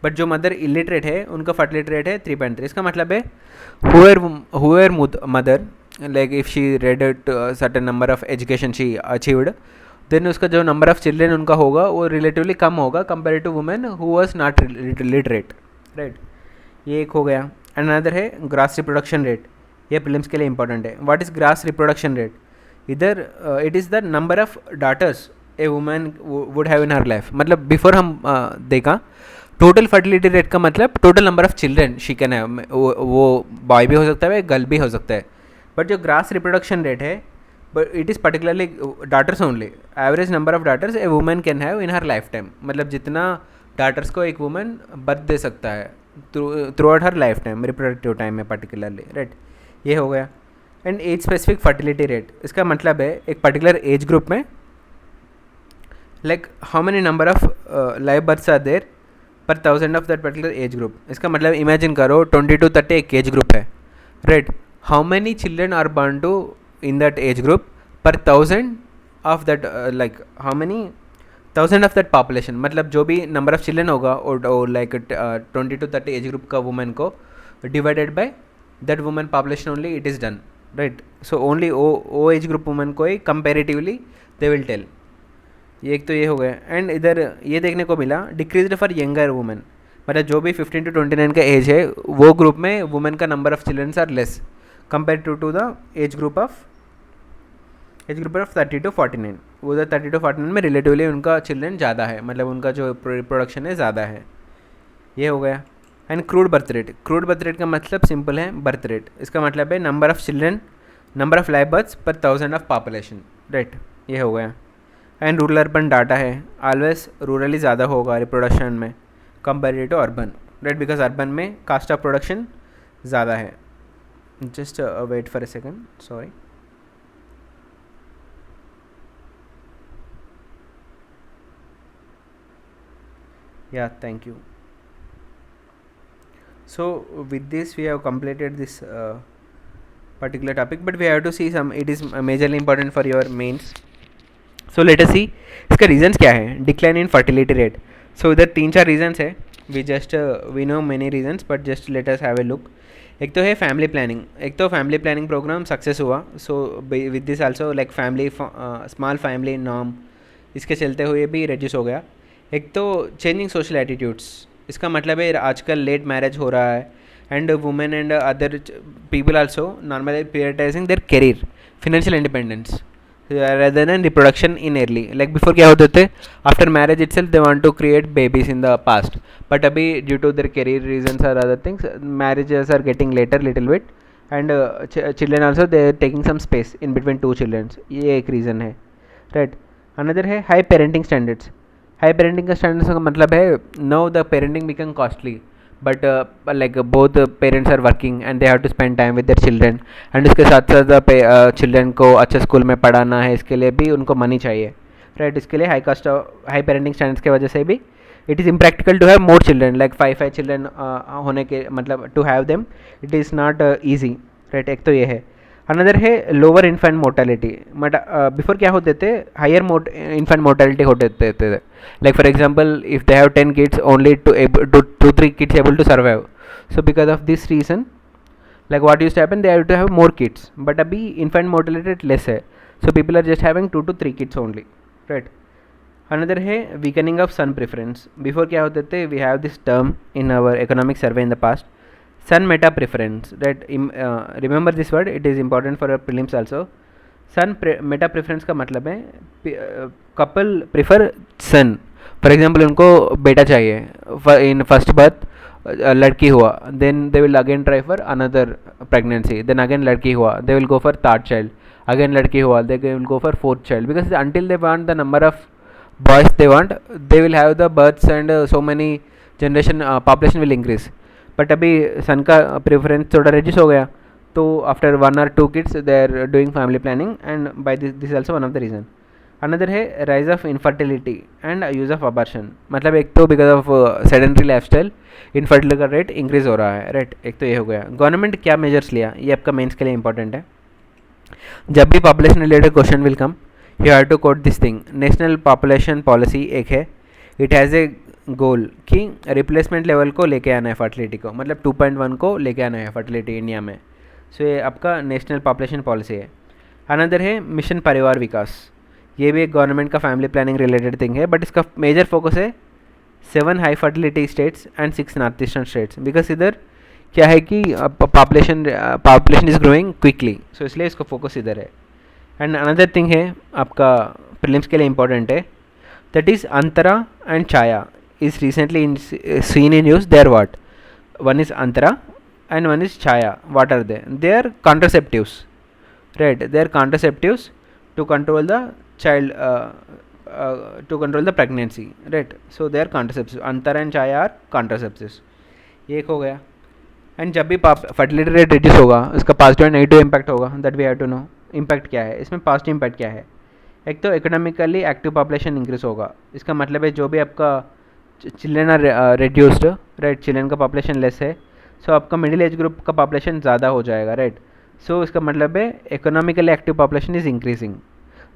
बट जो मदर इलिटरेट है उनका फर्टिलिटी रेट है 3.3. इसका मतलब है where mother like if she read certain number of education she achieved, then उसका जो नंबर ऑफ चिल्ड्रेन उनका होगा वो रिलेटिवली कम होगा compare to women who was not literate, right. ये एक हो गया. एंड अनदर है ग्रास रिप्रोडक्शन रेट. ये प्रीलिम्स के लिए इंपॉर्टेंट है. What is gross reproduction rate? इधर it is the number of daughters a women would have in her life. मतलब बिफोर हम देखा टोटल फर्टिलिटी रेट का मतलब total number of children she can have, वो बॉय भी हो सकता है गर्ल भी हो सकता है. बट जो ग्रास रिप्रोडक्शन रेट है but it is particularly daughters only. Average number of daughters a women can have in her life time. मतलब जितना डाटर्स को एक वुमेन बर्थ दे सकता है throughout her life time, reproductive time में particularly, right. ये हो गया. And age specific fertility rate. इसका मतलब है एक पर्टिकुलर एज ग्रुप में like how many number of live births are there per 1000 of that particular age group. इसका मतलब इमेजिन करो 20 to 30 एक एज ग्रुप है, right. How many children are born to in that age group per 1000 of that, like how many 1000 of that population. मतलब जो भी number of children होगा और लाइक 20 to 30 एज ग्रुप का women को divided by that women population only it is done, right. So only ओ age group women को ही कंपेरेटिवली दे विल टेल. ये एक तो ये हो गया. एंड इधर ये देखने को मिला डिक्रीज फॉर यंगर वुमेन. मतलब जो भी 15 to 29 का एज है वो ग्रुप में वुमेन का number of childrens are less compare to the age group of 30 to 49. वो द 30 to 49 में रिलेटिवली उनका चिल्ड्रन ज़्यादा है, मतलब उनका जो प्रोडक्शन है ज़्यादा है. ये हो गया. And crude birth rate. Crude birth rate का मतलब सिंपल है बर्थ रेट. इसका मतलब है number of children, number of live births per 1000 of population, right. ये हो गया. एंड रूरल अर्बन डाटा है. ऑलवेज रूरल ही ज़्यादा होगा रिप्रोडक्शन में compare to urban, right, because urban में कास्ट ऑफ प्रोडक्शन ज़्यादा है. Just wait for a second, sorry. Yeah, thank you. So with this we have completed this particular topic, but we have to see some, it is majorly important for your mains. So let us see इसका reasons क्या है decline in fertility rate. So इधर 3-4 reasons है. We know many reasons, but just let us have a look. एक तो है family planning. एक तो फैमिली प्लानिंग प्रोग्राम सक्सेस हुआ. So with this also like family small family norm इसके चलते हुए भी रिड्यूस हो गया. एक तो चेंजिंग सोशल एटीट्यूड्स. इसका मतलब है आजकल लेट मैरिज हो रहा है and women and other people also normally prioritising their career, financial independence rather than reproduction in early. Like before क्या होते थे after marriage itself they want to create babies in the past, but अभी due to their career reasons or other things marriages are getting later little bit and children also they are taking some space in between two children. ये एक reason है, right. Another है high parenting standards. High parenting का standards का मतलब है now the parenting become costly, but like both parents are working and they have to spend time with their children and उसके साथ साथ children को अच्छे स्कूल में पढ़ाना है, इसके लिए भी उनको मनी चाहिए, राइट. इसके लिए हाई पेरेंटिंग स्टैंडर्ड्स की वजह से भी it is impractical to have more children, like 5 children होने के मतलब to have them it is not easy, right. एक तो ये है. अनदर है lower infant mortality. But before क्या होते थे हायर इन्फेंट मोर्टेलिटी होते थे. Like for example if they have 10 kids only 2-3 kids able to survive. So because of this reason like what used to happen they have to have more kids, but अभी infant mortality rate less है, so people are just having 2 to 3 kids only, right. Another है weakening of son preference. Before क्या होते थे we have this term in our economic survey in the past, son meta preference, right. Remember this word, it is important for our prelims also. Son meta preference का मतलब है couple prefer son. For example उनको बेटा चाहिए in first birth, लड़की हुआ then they will again try for another pregnancy, then again लड़की हुआ they will go for third child, again लड़की हुआ they will go for fourth child, because until they want the number of boys they want they will have the births and so many generation population will increase. But अभी सन का preference थोड़ा reduce हो गया तो after 1 or 2 kids they are doing family planning, and by this is also one of the reason. Another है rise of infertility and use of abortion. मतलब एक तो because of sedentary lifestyle infertility का rate increase हो रहा है, right. एक तो ये हो गया. गवर्नमेंट क्या मेजर्स लिया, ये आपका मेंस के लिए इंपॉर्टेंट है. जब भी population related question will come, you have to quote this thing. National population policy एक है, इट हैज़ ए गोल कि रिप्लेसमेंट लेवल को लेके आना है फर्टिलिटी को, मतलब 2.1 को लेके आना है फर्टिलिटी इंडिया में. सो ये आपका नेशनल पॉपुलेशन पॉलिसी है. अनदर है मिशन परिवार विकास. ये भी एक गवर्नमेंट का फैमिली प्लानिंग रिलेटेड थिंग है, बट इसका मेजर फोकस है 7 high fertility states and 6 north eastern states. Because इधर क्या है कि पॉपुलेशन इज़ ग्रोइंग क्विकली, सो इसलिए इसका फोकस इधर है. एंड अनदर थिंग है आपका प्रीलिम्स के लिए इंपॉर्टेंट है, that is Antara and Chhaya is recently seen in use. They are what? One is Antara and one is chaya. What are they? They are contraceptives, right? They are contraceptives to control the child, to control the pregnancy, right? So they are contraceptives. Antara and chaya are contraceptives. ये एक हो गया. And जब भी fertility rate reduce होगा, उसका positive and negative impact होगा. That we have to know. Impact क्या है इसमें? पॉजिटिव इम्पैक्ट क्या है? एक तो इकोनॉमिकली एक्टिव पॉपुलेशन इंक्रीज होगा. इसका मतलब है जो भी आपका children are reduced, right, children का पॉपुलेशन लेस है, सो आपका मिडिल एज ग्रुप का पॉपुलेशन ज़्यादा हो जाएगा, राइट. सो इसका मतलब है economically active population is increasing.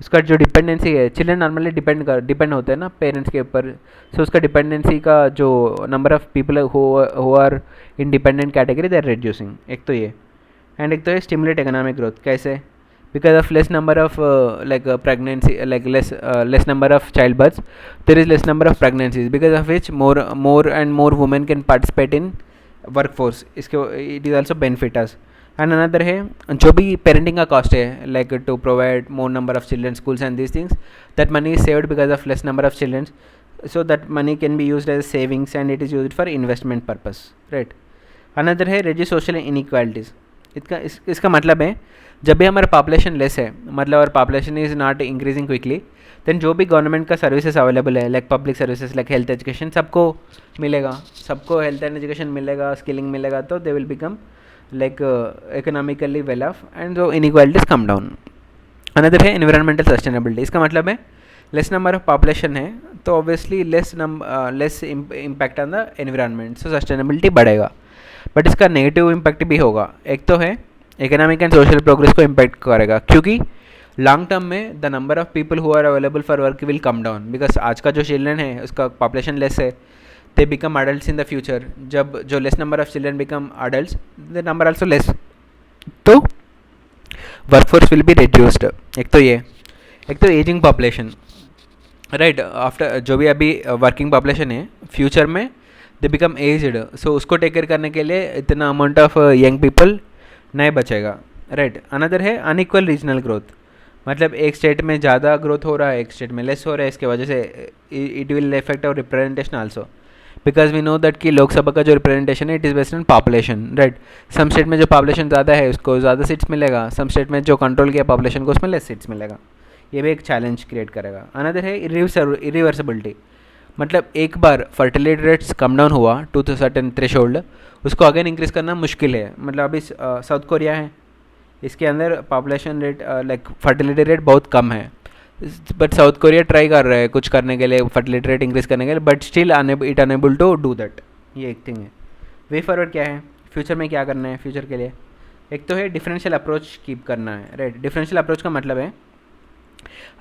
उसका जो डिपेंडेंसी है, चिल्ड्रन नॉर्मली डिपेंड होते हैं ना पेरेंट्स के ऊपर. सो उसका डिपेंडेंसी का जो number of people who are in dependent category they are reducing. एक तो ये. एंड एक तो है स्टिमुलेट इकोनॉमिक ग्रोथ. कैसे? Because of less number of like pregnancy, like less number of child births, there is less number of pregnancies, because of which more and more women can participate in workforce. इसके it is also benefit us. And another है जो भी parenting का cost है, like to provide more number of children schools and these things, that money is saved because of less number of children. So that money can be used as savings and it is used for investment purpose, right. Another है reduce social inequalities. इसका मतलब है जब भी हमारा population less है, मतलब और population is not increasing quickly, then जो भी गवर्नमेंट का सर्विसेज अवेलेबल है, like public services like health education, सबको मिलेगा. सबको हेल्थ एंड एजुकेशन मिलेगा, स्किलिंग मिलेगा, तो they will become like economically well off and जो इनइक्वालिटीज़ कम डाउन. अनदर है एनवायरमेंटल सस्टेनेबिलिटी. इसका मतलब है लेस नंबर ऑफ पॉपुलेशन है तो obviously less impact on the environment, so sustainability बढ़ेगा. बट इसका नेगेटिव इम्पैक्ट भी होगा. एक तो है इकोनॉमिक एंड सोशल प्रोग्रेस को इम्पैक्ट करेगा, क्योंकि लॉन्ग टर्म में the number of people who are available for work will come down. Because आज का जो चिल्ड्रन है उसका पॉपुलेशन लेस है, they become adult in the future. जब जो less number of children become adult, the number also less, तो workforce will be reduced. एक तो ये. एक तो एजिंग पॉपुलेशन, राइट. आफ्टर जो भी अभी वर्किंग पॉपुलेशन है, फ्यूचर में दे बिकम एज्ड, सो उसको टेक केयर करने के लिए इतना अमाउंट ऑफ यंग पीपल नहीं बचेगा, राइट. अनदर है अनइक्वल रीजनल ग्रोथ. मतलब एक स्टेट में ज़्यादा ग्रोथ हो रहा है, एक स्टेट में लेस हो रहा है. इसके वजह से it will effect our representation also, because we know that कि लोकसभा का जो रिप्रेजेंटेशन है it is based on population, right. Some state में जो पॉपुलेशन ज़्यादा है उसको ज़्यादा सीट्स मिलेगा, सम स्टेट में जो कंट्रोल किया पॉपुलेशन को उसमें लेस सीट्स मिलेगा. ये भी एक चैलेंज क्रिएट करेगा. अनदर है इरिवर्सिबिलिटी. मतलब एक बार फर्टिलिटी रेट्स कम डाउन हुआ टू सर्टेन थ्रेशोल्ड, उसको अगेन इंक्रीज़ करना मुश्किल है. मतलब अभी साउथ कोरिया है, इसके अंदर population rate like fertility rate बहुत कम है, बट साउथ कोरिया ट्राई कर रहा है कुछ करने के लिए, फर्टिलिटी रेट इंक्रीज़ करने के लिए, but still it unable to do that. ये एक थिंग है. वे फॉरवर्ड क्या है, फ्यूचर में क्या करना है फ्यूचर के लिए? एक तो है डिफरेंशियल अप्रोच कीप करना है, राइट. डिफरेंशियल अप्रोच का मतलब है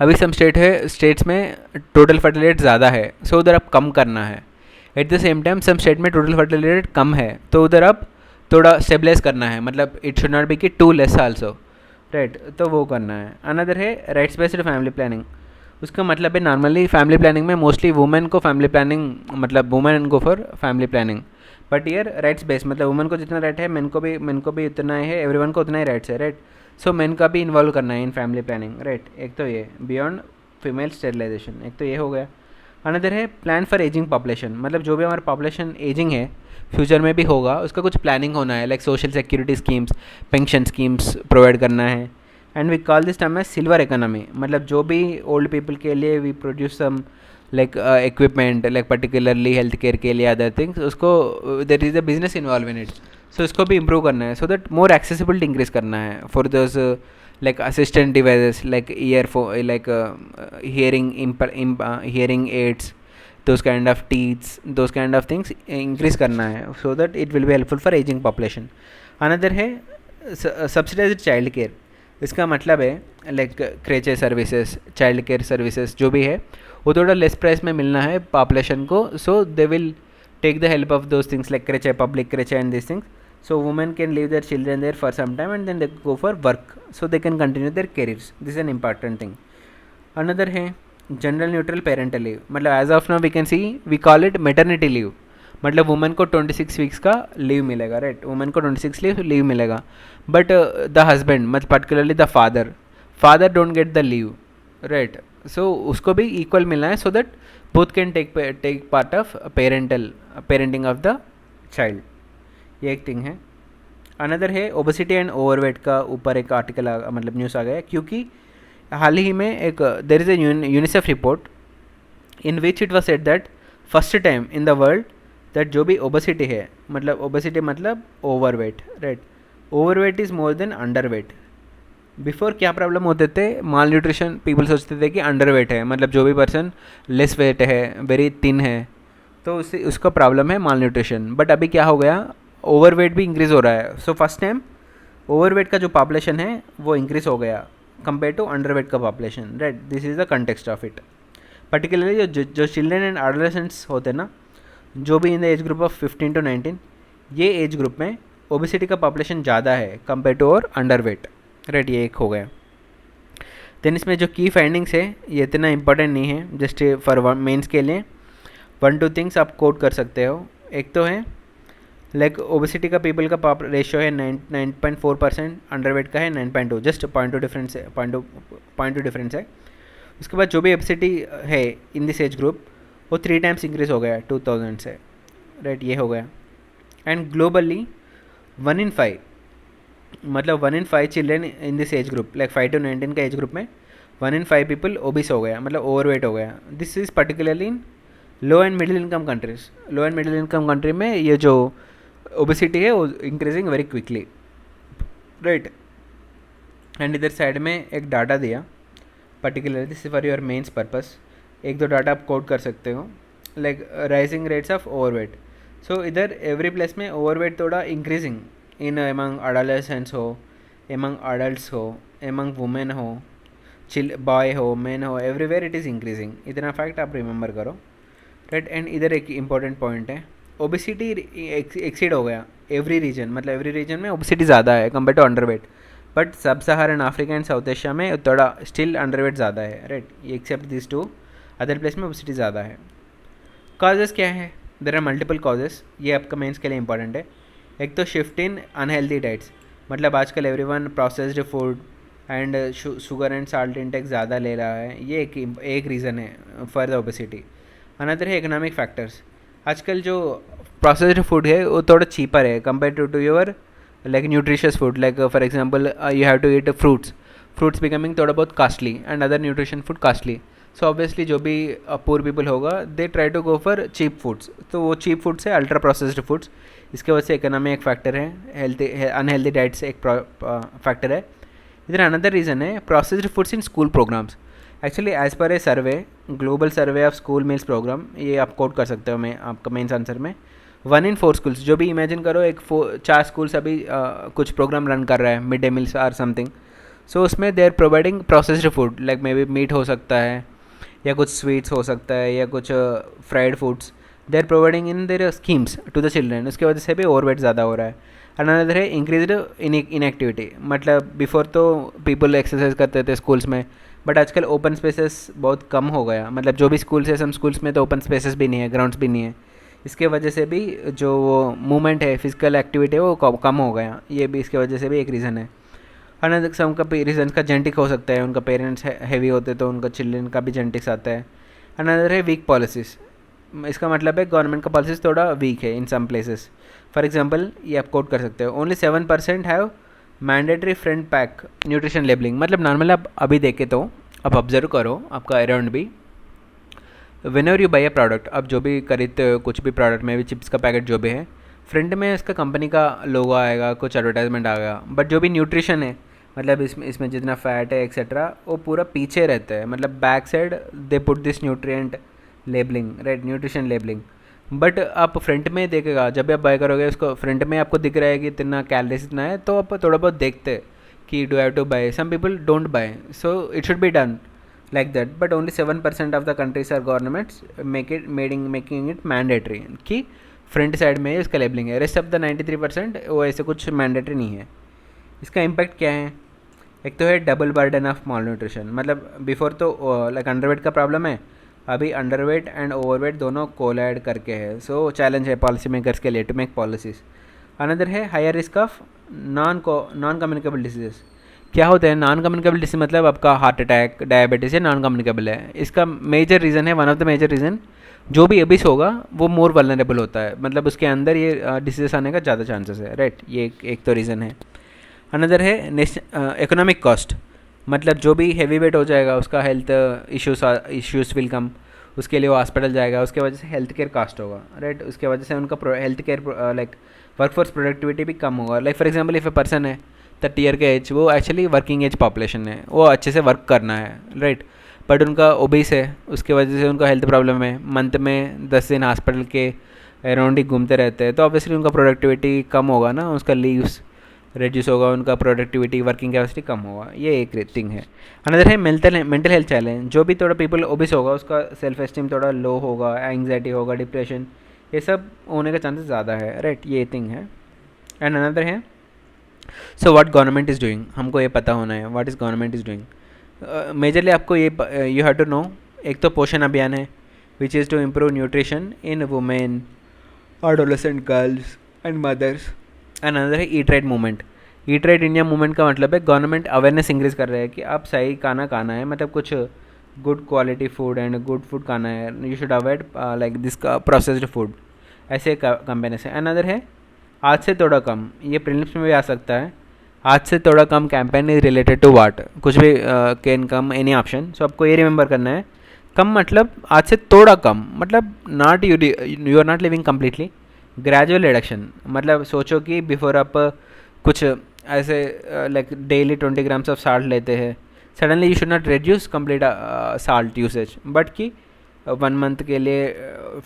अभी सम स्टेट्स में टोटल फर्टिलिटी रेट ज़्यादा है, सो उधर अब कम करना है. At the same time some state में टोटल फर्टिलिटी रेट कम है, तो उधर अब थोड़ा स्टेबलाइज करना है. मतलब इट शुड नॉट बी कि टू लेस आल्सो, राइट. तो वो करना है. अनदर है राइट्स बेस्ड फैमिली प्लानिंग. उसका मतलब है नॉर्मली फैमिली प्लानिंग में मोस्टली वुमेन को फैमिली प्लानिंग, मतलब women go for family planning, but year rights based, मतलब वुमेन को जितना राइट है मेन को भी उतना ही है, एवरीवन को उतना ही राइट्स है, राइट. सो मेन का भी इन्वॉल्व करना है इन फैमिली प्लानिंग, राइट. एक तो ये बियॉन्ड फीमेल स्टेरिलाइजेशन, एक तो ये हो गया. अनदर है प्लान फॉर एजिंग पॉपुलेशन. मतलब जो भी हमारा पॉपुलेशन एजिंग है फ्यूचर में भी होगा, उसका कुछ प्लानिंग होना है, like social security schemes, pension schemes provide करना है. And we call this term as silver economy. मतलब जो भी ओल्ड पीपल के लिए we produce some like equipment, like particularly health care के लिए अदर थिंग्स, उसको there is a business involve in it. So इसको भी इम्प्रूव करना है, so that more accessibility increase करना है for those like assistant devices like earphone, like hearing aids, those kind of teeth, those kind of things increase करना है, so that it will be helpful for aging population. Another है subsidized child care. इसका मतलब है like creche services, child care services जो भी है वो थोड़ा लेस प्राइस में मिलना है पॉपुलेशन को, so they will take the help of those things like creche, public creche and these things. So women can leave their children there for some time and then they go for work, so they can continue their careers. This is an important thing. Another है gender neutral parental leave. मतलब as of now we can see we call it maternity leave. मतलब women को 26 weeks का leave मिलेगा, right. Women को 26 leave मिलेगा, but the husband मतलब particularly the father don't get the leave, right. So उसको भी इक्वल मिलना है, so that both can take part of parenting of the child. ये एक थिंग है. अनदर है ओबेसिटी एंड ओवरवेट का ऊपर एक आर्टिकल मतलब न्यूज़ आ गया, क्योंकि हाल ही में एक there is a UNICEF report in which it was said that first time in the world that जो भी ओबेसिटी है, मतलब ओबेसिटी मतलब overweight, right. Overweight is more than underweight. Before क्या प्रॉब्लम होते थे, माल न्यूट्रिशन, पीपल सोचते थे कि अंडरवेट है मतलब जो भी पर्सन लेस वेट है, वेरी थिन है, तो उससे उसका प्रॉब्लम है माल न्यूट्रिशन. बट अभी क्या हो गया, ओवरवेट भी इंक्रीज़ हो रहा है. सो फर्स्ट टाइम ओवरवेट का जो पॉपुलेशन है वो इंक्रीज़ हो गया कंपेयर टू अंडरवेट का population, right. This is the context of it. Particularly जो चिल्ड्रेन एंड एडोलेसेंट्स होते हैं ना, जो भी in the age group of 15 to 19, ये एज ग्रुप में ओबेसिटी का पॉपुलेशन ज़्यादा है कंपेयर टू और अंडरवेट, राइट. ये एक हो गया. देन इसमें जो की फाइंडिंग्स है ये इतना इंपॉर्टेंट नहीं है, जस्ट फॉर मेंस के लिए 1-2 थिंग्स आप कोट कर सकते हो. एक तो है लाइक ओबेसिटी का पीपल का रेशियो है 9.4%, अंडरवेट का है 9.2, जस्ट पॉइंट टू डिफरेंस है. उसके बाद जो भी ओबेसिटी है इन दिस एज ग्रुप वो 3 times इंक्रीज़ हो गया 2000 से, राइट. ये हो गया. एंड ग्लोबली 1 in 5 मतलब 1 in 5 children in this age group like 5 to 19 का एज ग्रुप में 1 in 5 पीपल ओबिस हो गया, मतलब ओवरवेट हो गया. This is particularly in low and middle income countries. Low and middle income country में ये जो ओबेसिटी है वो increasing very quickly, right. And इधर साइड में एक डाटा दिया particularly, this is for your mains purpose. 1-2 data आप कोड कर सकते हो, like rising rates of overweight. So इधर एवरी प्लेस में ओवरवेट थोड़ा इंक्रीजिंग इन एमंग एडोलेसेंट्स हो, एमंग अडल्ट्स हो, एमंग वुमेन हो, बॉय हो, मैन हो, एवरीवेयर इट इज़ इंक्रीजिंग. इतना फैक्ट आप रिमेंबर करो, राइट. एंड इधर एक इंपॉर्टेंट पॉइंट है, ओबेसिटी एक्सीड हो गया एवरी रीजन, मतलब एवरी रीजन में ओबेसिटी ज़्यादा है compare to underweight. But sub Saharan Africa and South Asia में थोड़ा स्टिल अंडरवेट ज़्यादा है, right. Except this 2 other place में ओबेसिटी ज़्यादा है. कॉजेज़ क्या है, देयर आर मल्टीपल कॉजेज़. ये आपका मेंस के लिए इंपॉर्टेंट है. एक तो शिफ्ट इन अनहेल्दी डाइट्स, मतलब आजकल everyone processed food and sugar and salt intake ज़्यादा ले रहा है, ये एक रीज़न है फॉर द ओबेसिटी. अनदर है इकोनॉमिक फैक्टर्स. आजकल जो प्रोसेस्ड फूड है वो थोड़ा चीपर है compare to your like nutritious food. Like for example you have to eat fruits becoming थोड़ा बहुत costly and other nutrition food costly. So obviously जो भी पुअर पीपल होगा they try to go for cheap foods, तो वो cheap foods है ultra processed foods. इसके वजह से इकोनॉमी एक फैक्टर है, हेल्थी अनहेल्दी डाइट से एक फैक्टर है. इधर अनदर रीज़न है processed foods in school programmes. Actually as per a survey, global survey of school meals programme, ये आप कोट कर सकते हो मैं आपका मेंस आंसर में. 1 in 4 स्कूल्स, जो भी इमेजिन करो 4 स्कूल्स अभी कुछ प्रोग्राम रन कर रहा है, mid day meals or something. So उसमें they are providing processed food, like maybe meat हो सकता है या कुछ स्वीट्स हो सकता है या कुछ fried foods they are providing in their schemes to the children. उसकी वजह से भी ओवरवेट ज़्यादा हो रहा है. अनदर है इंक्रीज्ड इनएक्टिविटी, मतलब बिफोर तो पीपल एक्सरसाइज करते थे स्कूल्स में, बट आजकल ओपन स्पेसेस बहुत कम हो गया. मतलब जो भी स्कूल्स है, सम स्कूल्स में तो ओपन स्पेसेस भी नहीं है, ग्राउंड्स भी नहीं है. इसके वजह से भी जो वो मूवमेंट है, फिजिकल एक्टिविटी है वो कम हो गया. ये भी इसके वजह से भी एक रीज़न है. अनदर सम का रीज़न का जेनेटिक हो सकता है, उनका पेरेंट्स हैवी होते तो उनका चिल्ड्रन का भी जेनेटिक्स आता है. अनदर है वीक पॉलिसीज़. इसका मतलब है गवर्नमेंट का पॉलिसीज थोड़ा वीक है इन सम प्लेसेस. फॉर एग्जांपल ये आप कोट कर सकते हो, only 7% have mandatory front pack nutrition labelling. मतलब नॉर्मल आप अभी देखे तो आप ऑब्जर्व करो आपका अराउंड भी, when ever you by a product, आप जो भी खरीदते हो कुछ भी प्रोडक्ट में भी, चिप्स का पैकेट जो भी है, फ्रंट में इसका कंपनी का लोगो आएगा, कुछ एडवर्टाइजमेंट आएगा, बट जो भी न्यूट्रिशन है मतलब इसमें जितना फैट है एक्सेट्रा वो पूरा पीछे रहता है, मतलब back side they put this nutrient labelling, right, nutrition labelling. But आप फ्रंट में देखेगा, जब भी आप बाय करोगे उसको फ्रंट में आपको दिख रहा है कि इतना कैलोरीज इतना है, तो आप थोड़ा बहुत देखते हैं कि do have to buy, some people don't buy, so it should be done like that, but only 7% of the countries or governments making it mandatory कि फ्रंट साइड में इसका लेबलिंग है। रेस्ट ऑफ द 93% वो ऐसे कुछ mandatory नहीं है। इसका इम्पैक्ट क्या है? एक तो है double burden of malnutrition, मतलब बिफोर तो लाइक अंडरवेट का प्रॉब्लम है, अभी अंडरवेट एंड ओवरवेट दोनों कोलाइड करके है, सो चैलेंज है पॉलिसी मेकर्स के लिए टू मेक पॉलिसीज। अनदर है higher risk of non communicable diseases. क्या होता है नॉन कम्युनिकेबल डिसीज? मतलब आपका हार्ट अटैक, डायबिटीज़ है, नॉन कम्युनिकेबल है। इसका मेजर रीज़न है, one of the major reason, जो भी एबिस होगा वो मोर वल्नरेबल होता है, मतलब उसके अंदर ये डिसीजेस आने का ज़्यादा चांसेस है, राइट। ये एक तो रीज़न है। अनदर है इकोनॉमिक कॉस्ट, मतलब जो भी हैवी वेट हो जाएगा उसका हेल्थ इश्यूज़ विल कम, उसके लिए वो हॉस्पिटल जाएगा, उसके वजह से हेल्थ केयर कास्ट होगा, राइट। उसके वजह से उनका health care like workforce productivity भी कम होगा। Like for example if a person है 30 ईयर के एज, वो एक्चुअली वर्किंग एज पॉपुलेशन है, वो अच्छे से वर्क करना है, राइट, बट उनका ओबीस है, उसके वजह से उनका हेल्थ प्रॉब्लम है, मंथ में 10 दिन हॉस्पिटल के अराउंड ही घूमते रहते हैं, तो ऑब्वियसली उनका प्रोडक्टिविटी कम होगा ना, उसका लीव्स रिड्यूस होगा, उनका प्रोडक्टिविटी वर्किंग कैपेसिटी कम होगा। ये एक थिंग है। अनदर है मेंटल हेल्थ चैलेंज, जो भी थोड़ा पीपल ओबिस होगा उसका सेल्फ एस्टीम थोड़ा लो होगा, एंग्जाइटी होगा, डिप्रेशन, ये सब होने का चांसेस ज़्यादा है, राइट। ये थिंग है। एंड अनदर है so what government is doing, हमको ये पता होना है what is government is doing. Majorly आपको ये यू हैव टू नो, एक तो पोषण अभियान है which is to improve nutrition in women, adolescent girls and mothers. And another है eat right movement. Eat right India movement का मतलब है गवर्नमेंट अवेयरनेस इंक्रीज कर रहा है कि आप सही खाना खाना है, मतलब कुछ good quality food and good food खाना है, you should avoid like this processed food, ऐसे कंपेन है। अनदर है आज से थोड़ा कम, ये प्रीलिम्स में भी आ सकता है। आज से थोड़ा कम कैंपेन इज रिलेटेड टू वाट, कुछ भी कैन कम एनी ऑप्शन। सो आपको ये रिमेंबर करना है, कम मतलब आज से थोड़ा कम, मतलब not you are not living completely, gradual reduction. मतलब सोचो कि बिफोर आप कुछ ऐसे like daily 20 grams of salt लेते हैं, suddenly you should not reduce complete salt usage, but कि 1 मंथ के लिए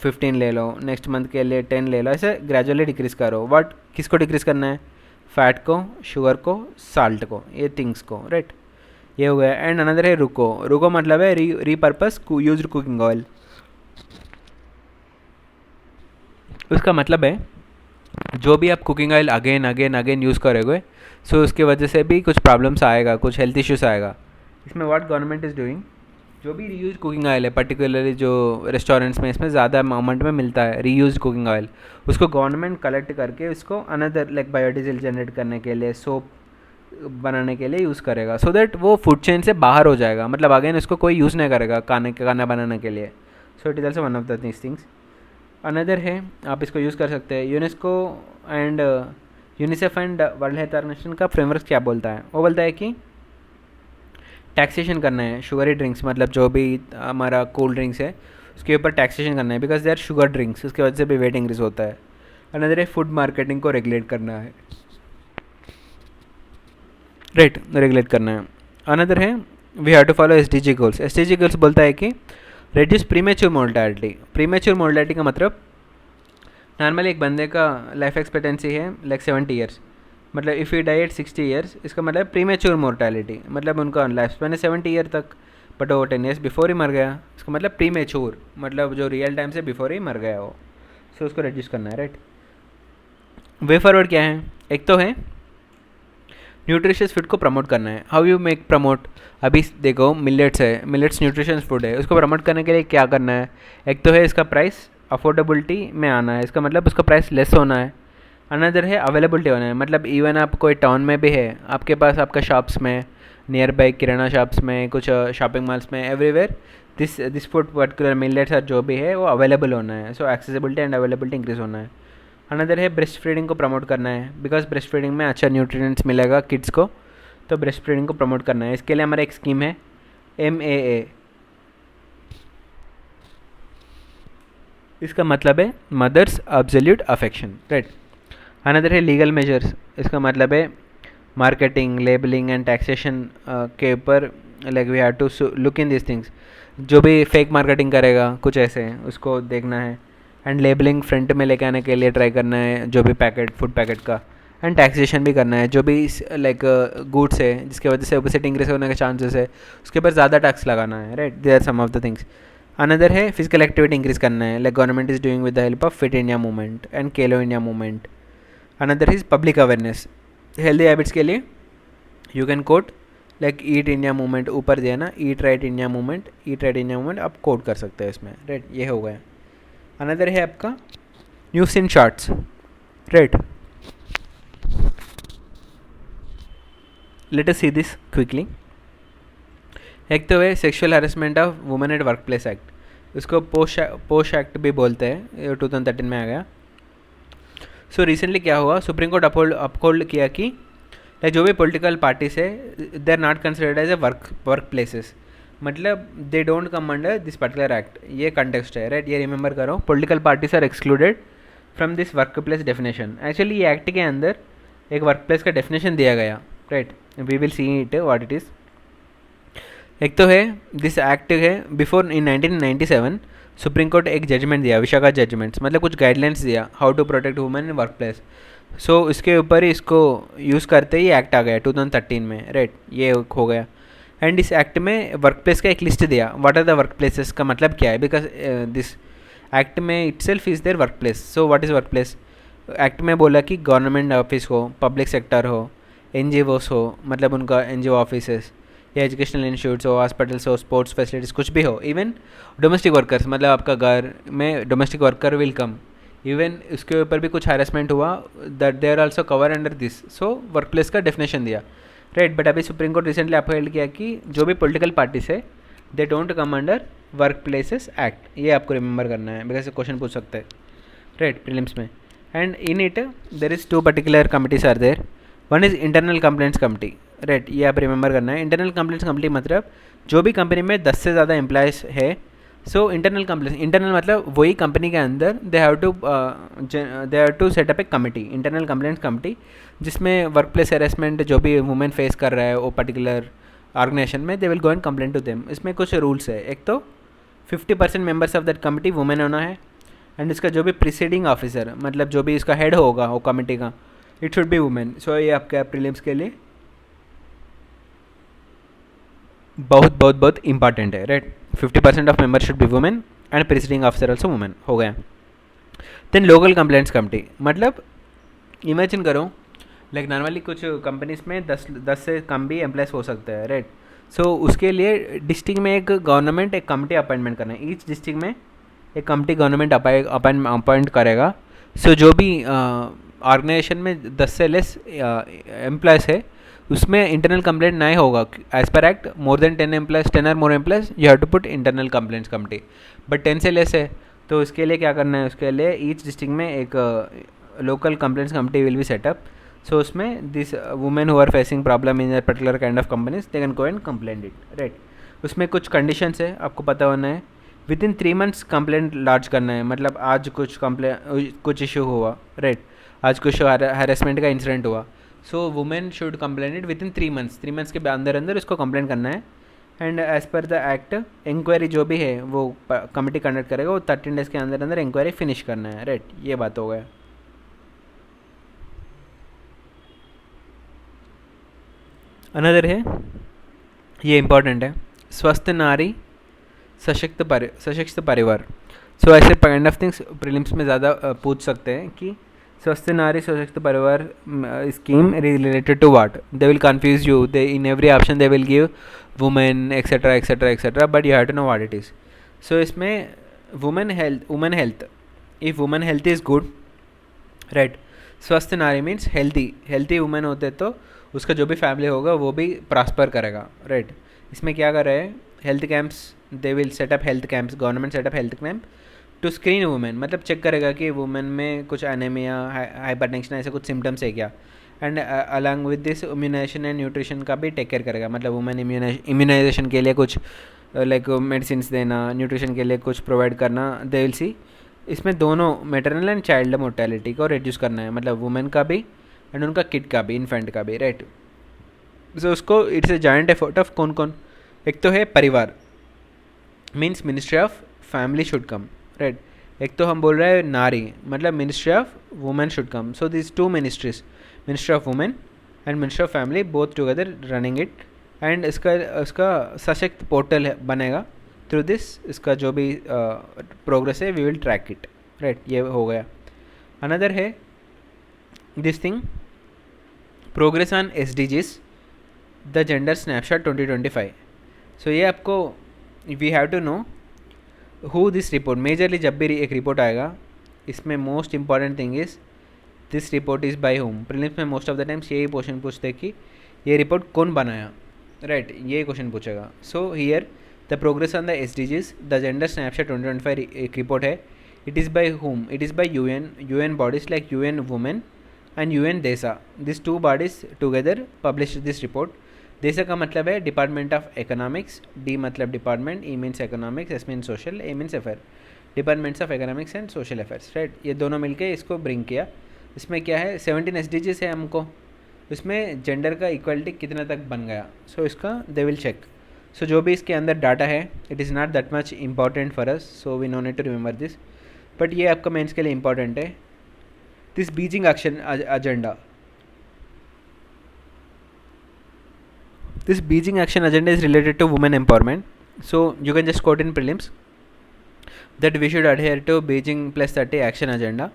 15 ले लो, नेक्स्ट मंथ के लिए 10 ले लो, ऐसे ग्रेजुअली डिक्रीज़ करो। बट किसको डिक्रीज़ करना है? फैट को, शुगर को, साल्ट को, ये थिंग्स को, राइट। ये हो गया। एंड अनदर है रुको। रुको मतलब है रीपर्पस यूज्ड कुकिंग ऑयल। उसका मतलब है जो भी आप cooking oil again again again use करोगे, सो उसकी वजह से भी कुछ प्रॉब्लम्स आएगा, कुछ हेल्थ इश्यूज आएगा। इसमें व्हाट गवर्नमेंट इज़ डूइंग, जो भी रीयूज कुकिंग ऑयल है, पर्टिकुलरली जो रेस्टोरेंट्स में इसमें ज़्यादा अमाउंट में मिलता है रीयूज कुकिंग ऑयल, उसको गवर्नमेंट कलेक्ट करके उसको अनदर लाइक बायोडीजल जनरेट करने के लिए, सोप बनाने के लिए यूज़ करेगा, सो दैट वो फूड चेन से बाहर हो जाएगा, मतलब अगेन उसको कोई यूज़ नहीं करेगा खाना बनाने के लिए। So it is also one of the things. Another है आप इसको यूज़ कर सकते हैं। UNESCO and UNICEF and World Health Organization का फ्रेमवर्क क्या बोलता है? वो बोलता है कि टैक्सेशन करना है शुगरी ड्रिंक्स, मतलब जो भी हमारा कोल्ड ड्रिंक्स है उसके ऊपर टैक्सेशन करना है, because they are sugar drinks, उसकी वजह से भी वेट इंक्रीज होता है। अनदर है फूड मार्केटिंग को रेगुलेट करना है, राइट, रेगुलेट करना है। अनदर है we have to follow SDG goals. SDG goals बोलता है कि reduce premature mortality. Premature mortality का मतलब नॉर्मली एक बंदे का लाइफ एक्सपेक्टेंसी है लाइक 70 ईयर्स, मतलब if you die at 60 years, इसका मतलब प्रीमेच्योर मोर्टैलिटी, मतलब उनका लाइफ स्पैन है 70 ईयर तक, बट वो 10 ईयर्स बिफोर ही मर गया, इसका मतलब प्रीमेच्योर, मतलब जो रियल टाइम से बिफोर ही मर गया वो। सो उसको रिड्यूस करना है, राइट। वे फॉरवर्ड क्या है? एक तो है न्यूट्रिशियस फूड को प्रमोट करना है। How you make promote? अभी देखो मिलेट्स है, मिलेट्स न्यूट्रिशियस फूड है, उसको प्रमोट करने के लिए क्या करना है? एक तो है इसका प्राइस अफोर्डेबिलिटी में आना है, इसका मतलब उसका प्राइस लेस होना है। अनदर है अवेलेबिलिटी होना है, मतलब इवन आप कोई टाउन में भी है, आपके पास आपका शॉप्स में, नियर बाई किराना शॉप्स में, कुछ शॉपिंग मॉल्स में, everywhere this food particular millets और जो भी है वो अवेलेबल होना है। सो एक्सेसिबिलिटी एंड अवेलेबिलिटी इंक्रीज होना है। अनदर है ब्रेस्ट फीडिंग को प्रमोट करना है, बिकॉज ब्रेस्ट फीडिंग में अच्छा न्यूट्रिएंट्स मिलेगा किड्स को, तो ब्रेस्ट फीडिंग को प्रमोट करना है। इसके लिए हमारा एक स्कीम है MAA, इसका मतलब है mother's absolute affection, right. Another है लीगल मेजर्स, इसका मतलब है मार्केटिंग, लेबलिंग एंड टैक्सेशन के ऊपर like we have to look in this things. जो भी फेक मार्केटिंग करेगा कुछ ऐसे उसको देखना है, एंड लेबलिंग फ्रंट में लेके आने के लिए ट्राई करना है जो भी पैकेट, फूड पैकेट का, एंड टैक्सेशन भी करना है। जो भी लाइक गुड्स है जिसकी वजह से ओबेसिटी इंक्रीज होने के चांसेस है उसके ऊपर ज़्यादा टैक्स लगाना है, right. They are some of the things. Another है फिजिकल एक्टिविटी इंक्रीज करना है, like government is doing with the help of fit India movement and Khelo India movement. Another is public awareness, healthy habits के लिए you can quote like eat India movement, ऊपर दिया ना, eat right India movement, eat right India movement आप quote कर सकते हैं इसमें, राइट। ये हो गया। अनदर है आपका news in shorts, right. Let us see this quickly. एक तो है sexual harassment of women at work place act, इसको पोश एक्ट भी बोलते हैं, ये 2013 में आ गया। सो रिसेंटली क्या हुआ, सुप्रीम कोर्ट अपहोल्ड किया कि लाइक जो भी पॉलिटिकल पार्टीज है they are not considered as a work places, मतलब they don't come under this particular act. ये कंटेक्स्ट है, राइट। ये रिमेंबर करो, political parties are excluded from this work place definition. Actually ये act के अंदर एक वर्क प्लेस का डेफिनेशन दिया गया, right. We will see it what it is. एक तो है दिस एक्ट है बिफोर इन 1997 सुप्रीम कोर्ट एक जजमेंट दिया, विशाखा जजमेंट्स, मतलब कुछ गाइडलाइंस दिया how to protect women in work place. So इसके ऊपर ही इसको यूज़ करते ही एक्ट आ गया 2013 में, राइट। ये हो गया। एंड इस एक्ट में वर्क प्लेस का एक लिस्ट दिया, what are the work places का मतलब क्या है, बिकॉज दिस एक्ट में itself is there work place. So what is work place, act में बोला कि गवर्नमेंट ऑफिस हो, पब्लिक सेक्टर हो, NGOs हो, मतलब उनका NGO ऑफिसेस, या एजुकेशनल इंस्टीट्यूट्स हो, हॉस्पिटल्स हो, स्पोर्ट्स फैसिलिटीज़ कुछ भी हो, इवन डोमेस्टिक वर्कर्स, मतलब आपका घर में domestic worker will come, even उसके ऊपर भी कुछ हैरेसमेंट हुआ that they are also cover under this. So work place का डेफिनेशन दिया, राइट। बट अभी सुप्रीम कोर्ट रिसेंटली अपहोल्ड किया कि जो भी पॉलिटिकल पार्टीज है they don't come under work places act. ये आपको रिमेंबर करना है बिकॉज क्वेश्चन पूछ सकते हैं, राइट, प्रीलिम्स में। And in it there is 2 particular committees are there. One is internal complaints committee, right. ये आप रिमेंबर करना है। इंटरनल कंप्लेंट्स कमिटी मतलब जो भी कंपनी में 10 से ज़्यादा एम्प्लॉयज़ है, सो इंटरनल कंप्लेंट्स, इंटरनल मतलब वही कंपनी के अंदर they have to set up a committee, internal complaints committee, जिसमें वर्क प्लेस हेरेसमेंट जो भी वुमेन फेस कर रहा है वो पर्टिकुलर ऑर्गेनाइजेशन में, they will go and complaint to them. इसमें कुछ रूल्स है। एक तो 50% members of that committee women होना है, एंड इसका जो भी प्रिसीडिंग ऑफिसर, मतलब जो भी इसका हेड होगा वो कमिटी का, इट शुड बी वुमेन। सो ये आपके प्रीलिम्स के लिए बहुत बहुत बहुत इंपॉर्टेंट है, right. 50% of member should be women and preceding officer also women, हो गया। देन लोकल कंप्लेंट्स कमिटी, मतलब इमेजिन करो लाइक नॉर्मली कुछ कंपनीज में 10 से कम भी एम्प्लॉयज़ हो सकते हैं, राइट। सो उसके लिए डिस्ट्रिक्ट में एक गवर्नमेंट एक कमिटी अपॉइंटमेंट करना है, ईच डिस्ट्रिक्ट में एक कमिटी गवर्नमेंट अपॉइंट करेगा। सो जो भी ऑर्गेनाइजेशन में 10 से लेस एम्प्लॉयज़ है उसमें इंटरनल कंप्लेंट नहीं होगा as per act. More than 10 employees, 10 और more employees, you have to put internal complaints committee. But 10 से लेस है तो उसके लिए क्या करना है, उसके लिए ईच डिस्ट्रिक्ट में एक local complaints committee will be set up. So उसमें this women who are facing problem in that particular kind of companies they can go and complaint it, right. उसमें कुछ कंडीशंस है आपको पता होना है। Within 3 months complaint launch करना है, मतलब आज कुछ इशू हुआ, राइट, आज कुछ हैरेसमेंट का इंसिडेंट हुआ, so women should complain it within 3 months. 3 months के अंदर अंदर इसको कंप्लेंट करना है। And as per the act inquiry जो भी है वो कमिटी कंडक्ट करेगा, वो 13 डेज़ के अंदर अंदर इंक्वायरी फिनिश करना है, राइट। ये बात हो गया। अनदर है, ये इम्पॉर्टेंट है, स्वस्थ नारी सशक्त परिवार। सो ऐसे काइंड ऑफ थिंग्स प्रीलिम्स में ज़्यादा पूछ सकते हैं कि स्वस्थ Nari Sashakt Parivar scheme related to what. They will confuse you, they in every option they will give women etcetera etcetera etcetera, but you have to know what it is. So इसमें women health, if women health is good, right. Swasth Nari means healthy women होते तो उसका जो भी family होगा वो भी prosper करेगा, राइट। इसमें क्या कर रहे हैं, health camps, they will set up health camps, government setup health camp two screen women, मतलब चेक करेगा कि वुमेन में कुछ एनीमिया, हाइपरटेंशन ऐसे कुछ सिम्टम्स है क्या। And along with this immunisation and nutrition का भी टेक केयर करेगा, मतलब वुमेन इम्यूनाइजेशन के लिए कुछ लाइक मेडिसिन देना, न्यूट्रिशन के लिए कुछ प्रोवाइड करना, दे विल सी इसमें दोनों मेटरनल एंड चाइल्ड मोर्टेलिटी को रिड्यूस करना है, मतलब वुमेन का भी एंड उनका किड का भी, इन्फेंट का भी, राइट। सो उसको it's a joint effort of कौन कौन, एक तो है परिवार, means ministry of family should come, right. एक तो हम बोल रहे हैं नारी, मतलब ministry of women should come. So this two ministries, ministry of women and ministry of family, both together running it. And इसका सशक्त पोर्टल है बनेगा थ्रू दिस, इसका जो भी प्रोग्रेस है we will track it, right. ये हो गया। अनदर है this thing, progress on SDGs, the gender snapshot 2025। सो ये आपको we have to know who this report, majorly जब भी एक रिपोर्ट आएगा इसमें most important thing is this report is by whom. Prelims में मोस्ट ऑफ द टाइम्स यही क्वेश्चन पूछते हैं कि ये रिपोर्ट कौन बनाया, राइट, ये क्वेश्चन पूछेगा। So here the progress on the SDGs, the gender snapshot 2025 एक रिपोर्ट है। It is by home, it is bye UN bodies like UN women and UN देसा, this two bodies together publish this report. देसा का मतलब है department of economics, D मतलब department, E means economics, S means social, A means affair, departments of economics and social affairs, right. ये दोनों मिलके इसको ब्रिंग किया। इसमें क्या है 17 SDGs है हमको, इसमें जेंडर का इक्वलिटी कितना तक बन गया। सो इसका दे विल चेक। सो जो भी इसके अंदर डाटा है it is not that much important for us, so we no need to remember this, but ये आपका मेंस के लिए इंपॉर्टेंट है। This Beijing action agenda, this Beijing action agenda is related to women empowerment. So you can just quote in prelims that we should adhere to Beijing +30 action agenda.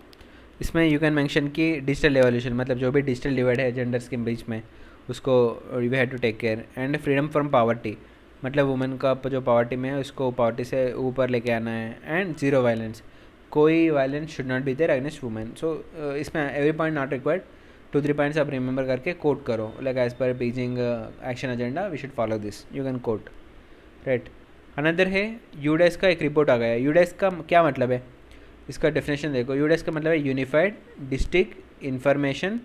इसमें you can mention कि digital evolution, मतलब जो भी digital divide है genders के बीच में उसको we have to take care. And freedom from poverty, मतलब वुमेन का जो पावर्टी में है उसको पावर्टी से ऊपर लेके आना है। एंड जीरो वायलेंस, कोई violence should not be there against women. So इसमें every point not required, 2-3 points आप रिमेंबर करके कोट करो, like as per Beijing action agenda we should follow this, you can quote, right. Another है UDISE का एक report आ गया। यूडेस का क्या मतलब है, इसका डेफिनेशन देखो। यूडेस का मतलब है unified district information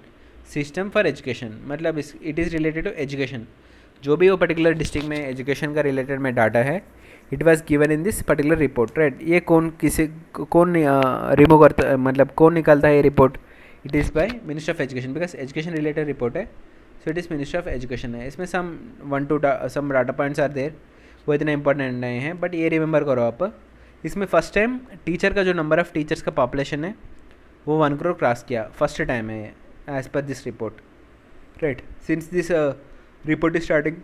system for education, मतलब it is related to education. जो भी वो पर्टिकुलर डिस्ट्रिक्ट में एजुकेशन का रिलेटेड में डाटा है it was given in this particular report, right. ये कौन रिमूव करता, मतलब कौन निकालता है ये report, it is by minister of education, because education related report है, so it is minister of education है। इसमें some data points are there, वो इतने इंपॉर्टेंट नहीं है, बट ये रिमेंबर करो आप। इसमें फर्स्ट टाइम टीचर का जो नंबर ऑफ टीचर्स का पॉपुलेशन है वो 1 करोड़ क्रॉस किया, फर्स्ट टाइम है एज पर this report, right. Since this report is starting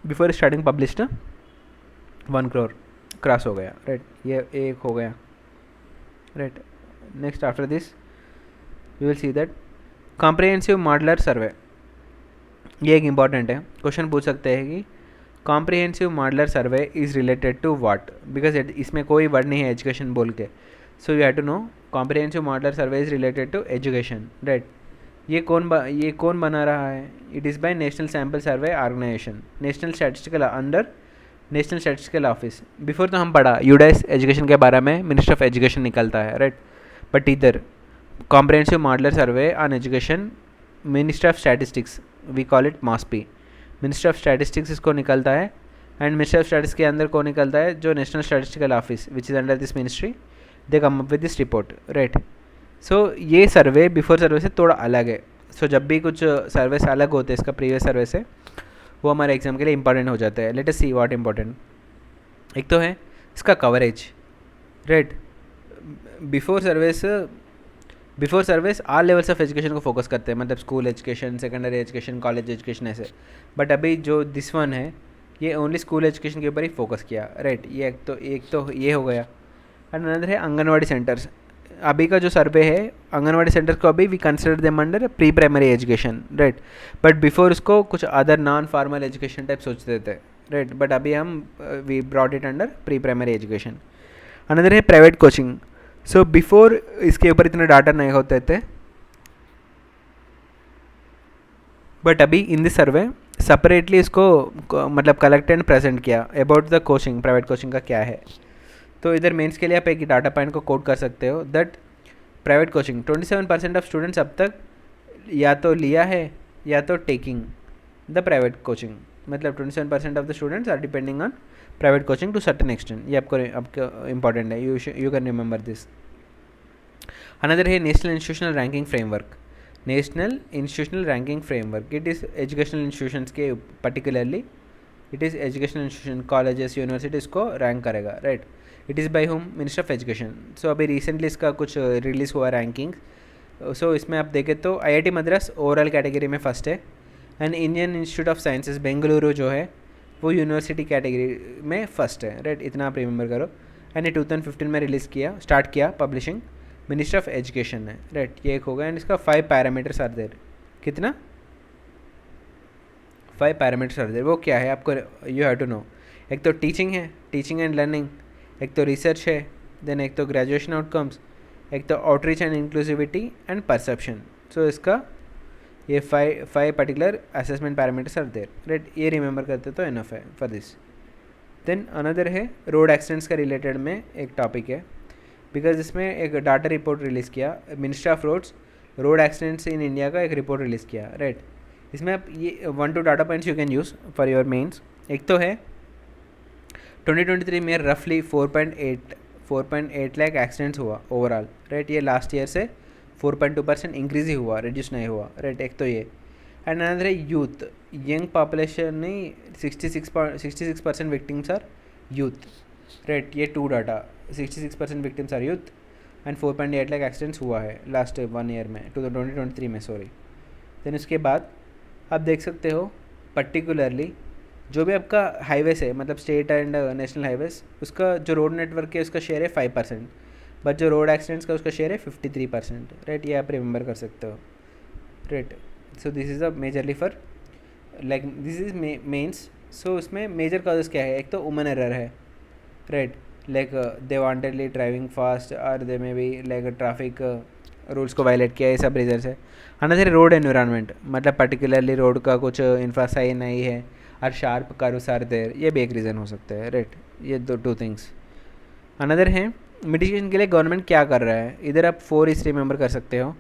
before starting published 1 crore cross हो गया, राइट। ये एक हो गया, right. Next after this we will see that comprehensive modular survey, ये एक इम्पॉर्टेंट है। क्वेश्चन पूछ सकते हैं कि comprehensive modular survey is related to what, because इसमें कोई वर्ड नहीं है एजुकेशन बोल के, so you have to know comprehensive modular survey is related to education, right. ये कौन बना रहा है, it is by National Sample Survey Organisation, National Statistical under National statistical Office. Before तो हम पढ़ा यूडाइस एजुकेशन के बारे में, मिनिस्टर ऑफ एजुकेशन निकलता है, राइट। बट इधर comprehensive modular survey on education, minister of statistics, we call it MOSPI, minister of statistics इसको निकलता है। एंड मिनिस्टर ऑफ स्टैटिस्टिक्स के अंदर कौन निकलता है, जो national statistical office which is under this ministry, they come up with this report, right. So ये सर्वे बिफोर सर्वे से थोड़ा अलग है। सो जब भी कुछ सर्वे से अलग होते हैं इसका प्रीवियस सर्वे से, वो हमारे एग्जाम के लिए इंपॉर्टेंट हो जाता है। Let us see what important. एक तो है इसका coverage, right. Before service all levels of education को फोकस करते हैं, मतलब school education, secondary education, college education, ऐसे। बट अभी जो दिस वन है ये ओनली स्कूल एजुकेशन के ऊपर ही फोकस किया, राइट। ये एक तो ये हो गया। एंड अनदर है आंगनवाड़ी सेंटर्स। अभी का जो सर्वे है आंगनवाड़ी सेंटर्स को अभी we consider them under pre primary education, right. But before उसको कुछ other non formal education type सोचते थे, राइट। बट अभी हम we brought it under pre primary education. Another है प्राइवेट कोचिंग। सो बिफोर इसके ऊपर इतने डाटा नहीं होते थे, बट अभी इन दिस सर्वे सेपरेटली इसको मतलब कलेक्ट एंड प्रेजेंट किया about the coaching, private coaching का क्या है। तो इधर मेंस के लिए आप एक डाटा पॉइंट को कोट कर सकते हो that private coaching 27% of students अब तक या तो लिया है या तो टेकिंग द प्राइवेट कोचिंग, मतलब 27% of the students are depending on private coaching to certain extent, ये आपको इंपॉर्टेंट है, you can remember this. Another है national institutional ranking framework. National institutional ranking framework, it is educational institutions के particularly, it is educational institution, colleges, universities को rank करेगा, right. It is by home, minister of education. So अभी recently इसका कुछ release हुआ ranking. सो इसमें आप देखें तो IIT मद्रास ओवरऑल कैटेगरी में फर्स्ट है, and Indian institute of sciences Bengaluru जो है वो यूनिवर्सिटी कैटेगरी में फर्स्ट है, राइट. इतना आप रिमेंबर करो. एंड ये 2015 में रिलीज़ किया, स्टार्ट किया पब्लिशिंग, मिनिस्टर ऑफ एजुकेशन है, राइट. ये एक होगा. एंड इसका 5 पैरामीटर्स आर देयर. कितना? 5 पैरामीटर्स आर देयर. वो क्या है आपको, यू हैव टू नो. एक तो टीचिंग है, टीचिंग एंड लर्निंग. एक तो रिसर्च है. देन एक तो ग्रेजुएशन आउटकम्स. एक तो outreach and inclusivity and perception. So इसका ये 5 particular assessment parameters are there, right. ये रिमेंबर करते तो इनफ है फॉर दिस. देन अनदर है रोड एक्सीडेंट्स का रिलेटेड में एक टॉपिक है, बिकॉज इसमें एक डाटा रिपोर्ट रिलीज़ किया ministry of roads, road accidents in India का एक रिपोर्ट रिलीज़ किया, राइट. इसमें आप ये 1-2 data points you can use for your mains. एक तो है 2023 में रफली 4.8 लाख एक्सीडेंट्स हुआ ओवरऑल, राइट. ये लास्ट ईयर से 4.2% इंक्रीज ही हुआ, रिड्यूस नहीं हुआ, राइट. एक तो ये. एंड अनदर है यूथ, यंग पॉपुलेशन नहीं, 66% विक्टिम्स आर यूथ, राइट. ये 2 data, 66% victims are youth and 4.8 lakh accidents हुआ है लास्ट 1 ईयर में, 2023 में, सॉरी. देन उसके बाद आप देख सकते हो पर्टिकुलरली जो भी आपका हाईवेज है, मतलब स्टेट एंड नेशनल हाईवेज, उसका जो रोड नेटवर्क है उसका शेयर है 5%, बट जो रोड एक्सीडेंट्स का उसका शेयर है 53%, राइट. ये आप रिमेंबर कर सकते हो, right. So this is a majorly for like this is mains. So इसमें मेजर कॉजेज क्या है? एक तो वुमन एरर है, right. Like they wantedly driving fast और they may be like traffic rules को वायलेट किया, ये सब रीजन है. अनदर रोड एनवायरनमेंट, मतलब पर्टिकुलरली रोड का कुछ इंफ्रास्ट्रक्चर नहीं है और शार्प कर्व्स आर देयर, ये भी एक रीज़न हो सकता है, राइट. ये 2 थिंग्स. अनदर है मिटिगेशन के लिए गवर्नमेंट क्या कर रहा है. इधर आप 4 इस रिमेंबर कर सकते हो.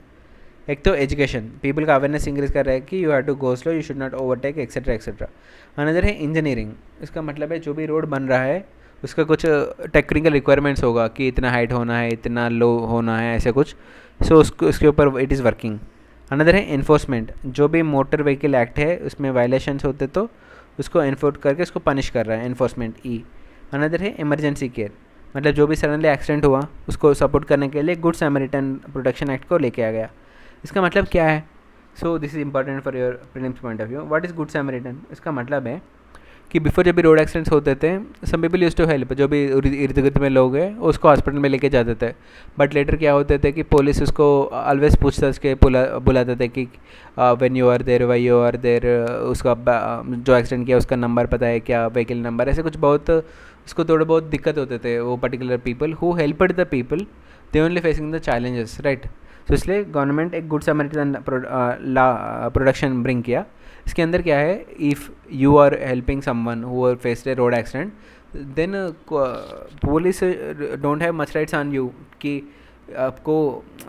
एक तो एजुकेशन, पीपल का अवेयरनेस इंक्रीज कर रहा है कि you have to go slow, you should not overtake etcetera etcetera. Another है इंजीनियरिंग, इसका मतलब है जो भी रोड बन रहा है उसका कुछ टेक्निकल रिक्वायरमेंट्स होगा कि इतना हाइट होना है, इतना लो होना है, ऐसे कुछ. सो उसके ऊपर इट इज़ वर्किंग. अनदर है इन्फोर्समेंट, जो भी मोटर व्हीकल एक्ट है उसमें वायलेशंस होते तो उसको इन्फोर्स करके उसको पनिश कर रहा है, इन्फोर्समेंट ई. अनदर है इमरजेंसी केयर, मतलब जो भी सडनली एक्सीडेंट हुआ उसको सपोर्ट करने के लिए गुड सैमरिटन प्रोटेक्शन एक्ट को लेके आ गया. इसका मतलब क्या है? So this is important for your prelims point of view. What is good samaritan? इसका मतलब है कि बिफोर जब भी रोड एक्सीडेंट्स होते थे, some people used to help, जो भी इर्द गिर्द में लोग हैं उसको हॉस्पिटल में लेके जाते थे. बट लेटर क्या होते थे कि पुलिस उसको ऑलवेज पूछताछ के बुलाते थे कि when you are there, why you are there, उसका जो एक्सीडेंट किया उसका नंबर पता है क्या, व्हीकल नंबर, ऐसे कुछ बहुत उसको थोड़े बहुत दिक्कत होते थे. वो particular people who helped the people, they only facing the challenges, right. तो इसलिए गवर्नमेंट एक गुड सैमरिटन प्रोडक्शन ब्रिंग किया. इसके अंदर क्या है, if you are helping someone who are faced a road accident, then police don't have much rights on you कि आपको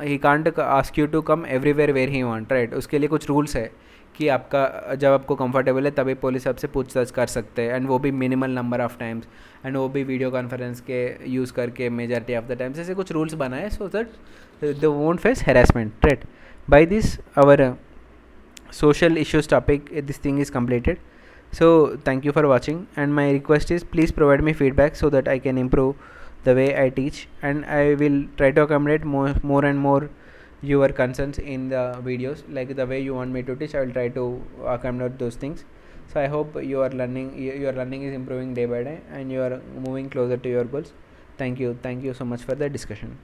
he can't ask you to come everywhere where he want, right. उसके लिए कुछ रूल्स है कि आपका जब आपको कंफर्टेबल है तभी पुलिस आपसे पूछताछ कर सकते हैं, एंड वो भी minimal number of times, and वो भी वीडियो कॉन्फ्रेंस के यूज़ करके मेजॉरिटी ऑफ द टाइम्स. ऐसे कुछ रूल्स बनाए so that they won't face harassment, right. By this our social issues topic, this thing is completed. So thank you for watching, and my request is please provide me feedback so that I can improve the way I teach, and I will try to accommodate more and more your concerns in the videos. Like the way you want me to teach, I will try to accommodate those things. So I hope your learning is improving day by day and you are moving closer to your goals. Thank you so much for the discussion.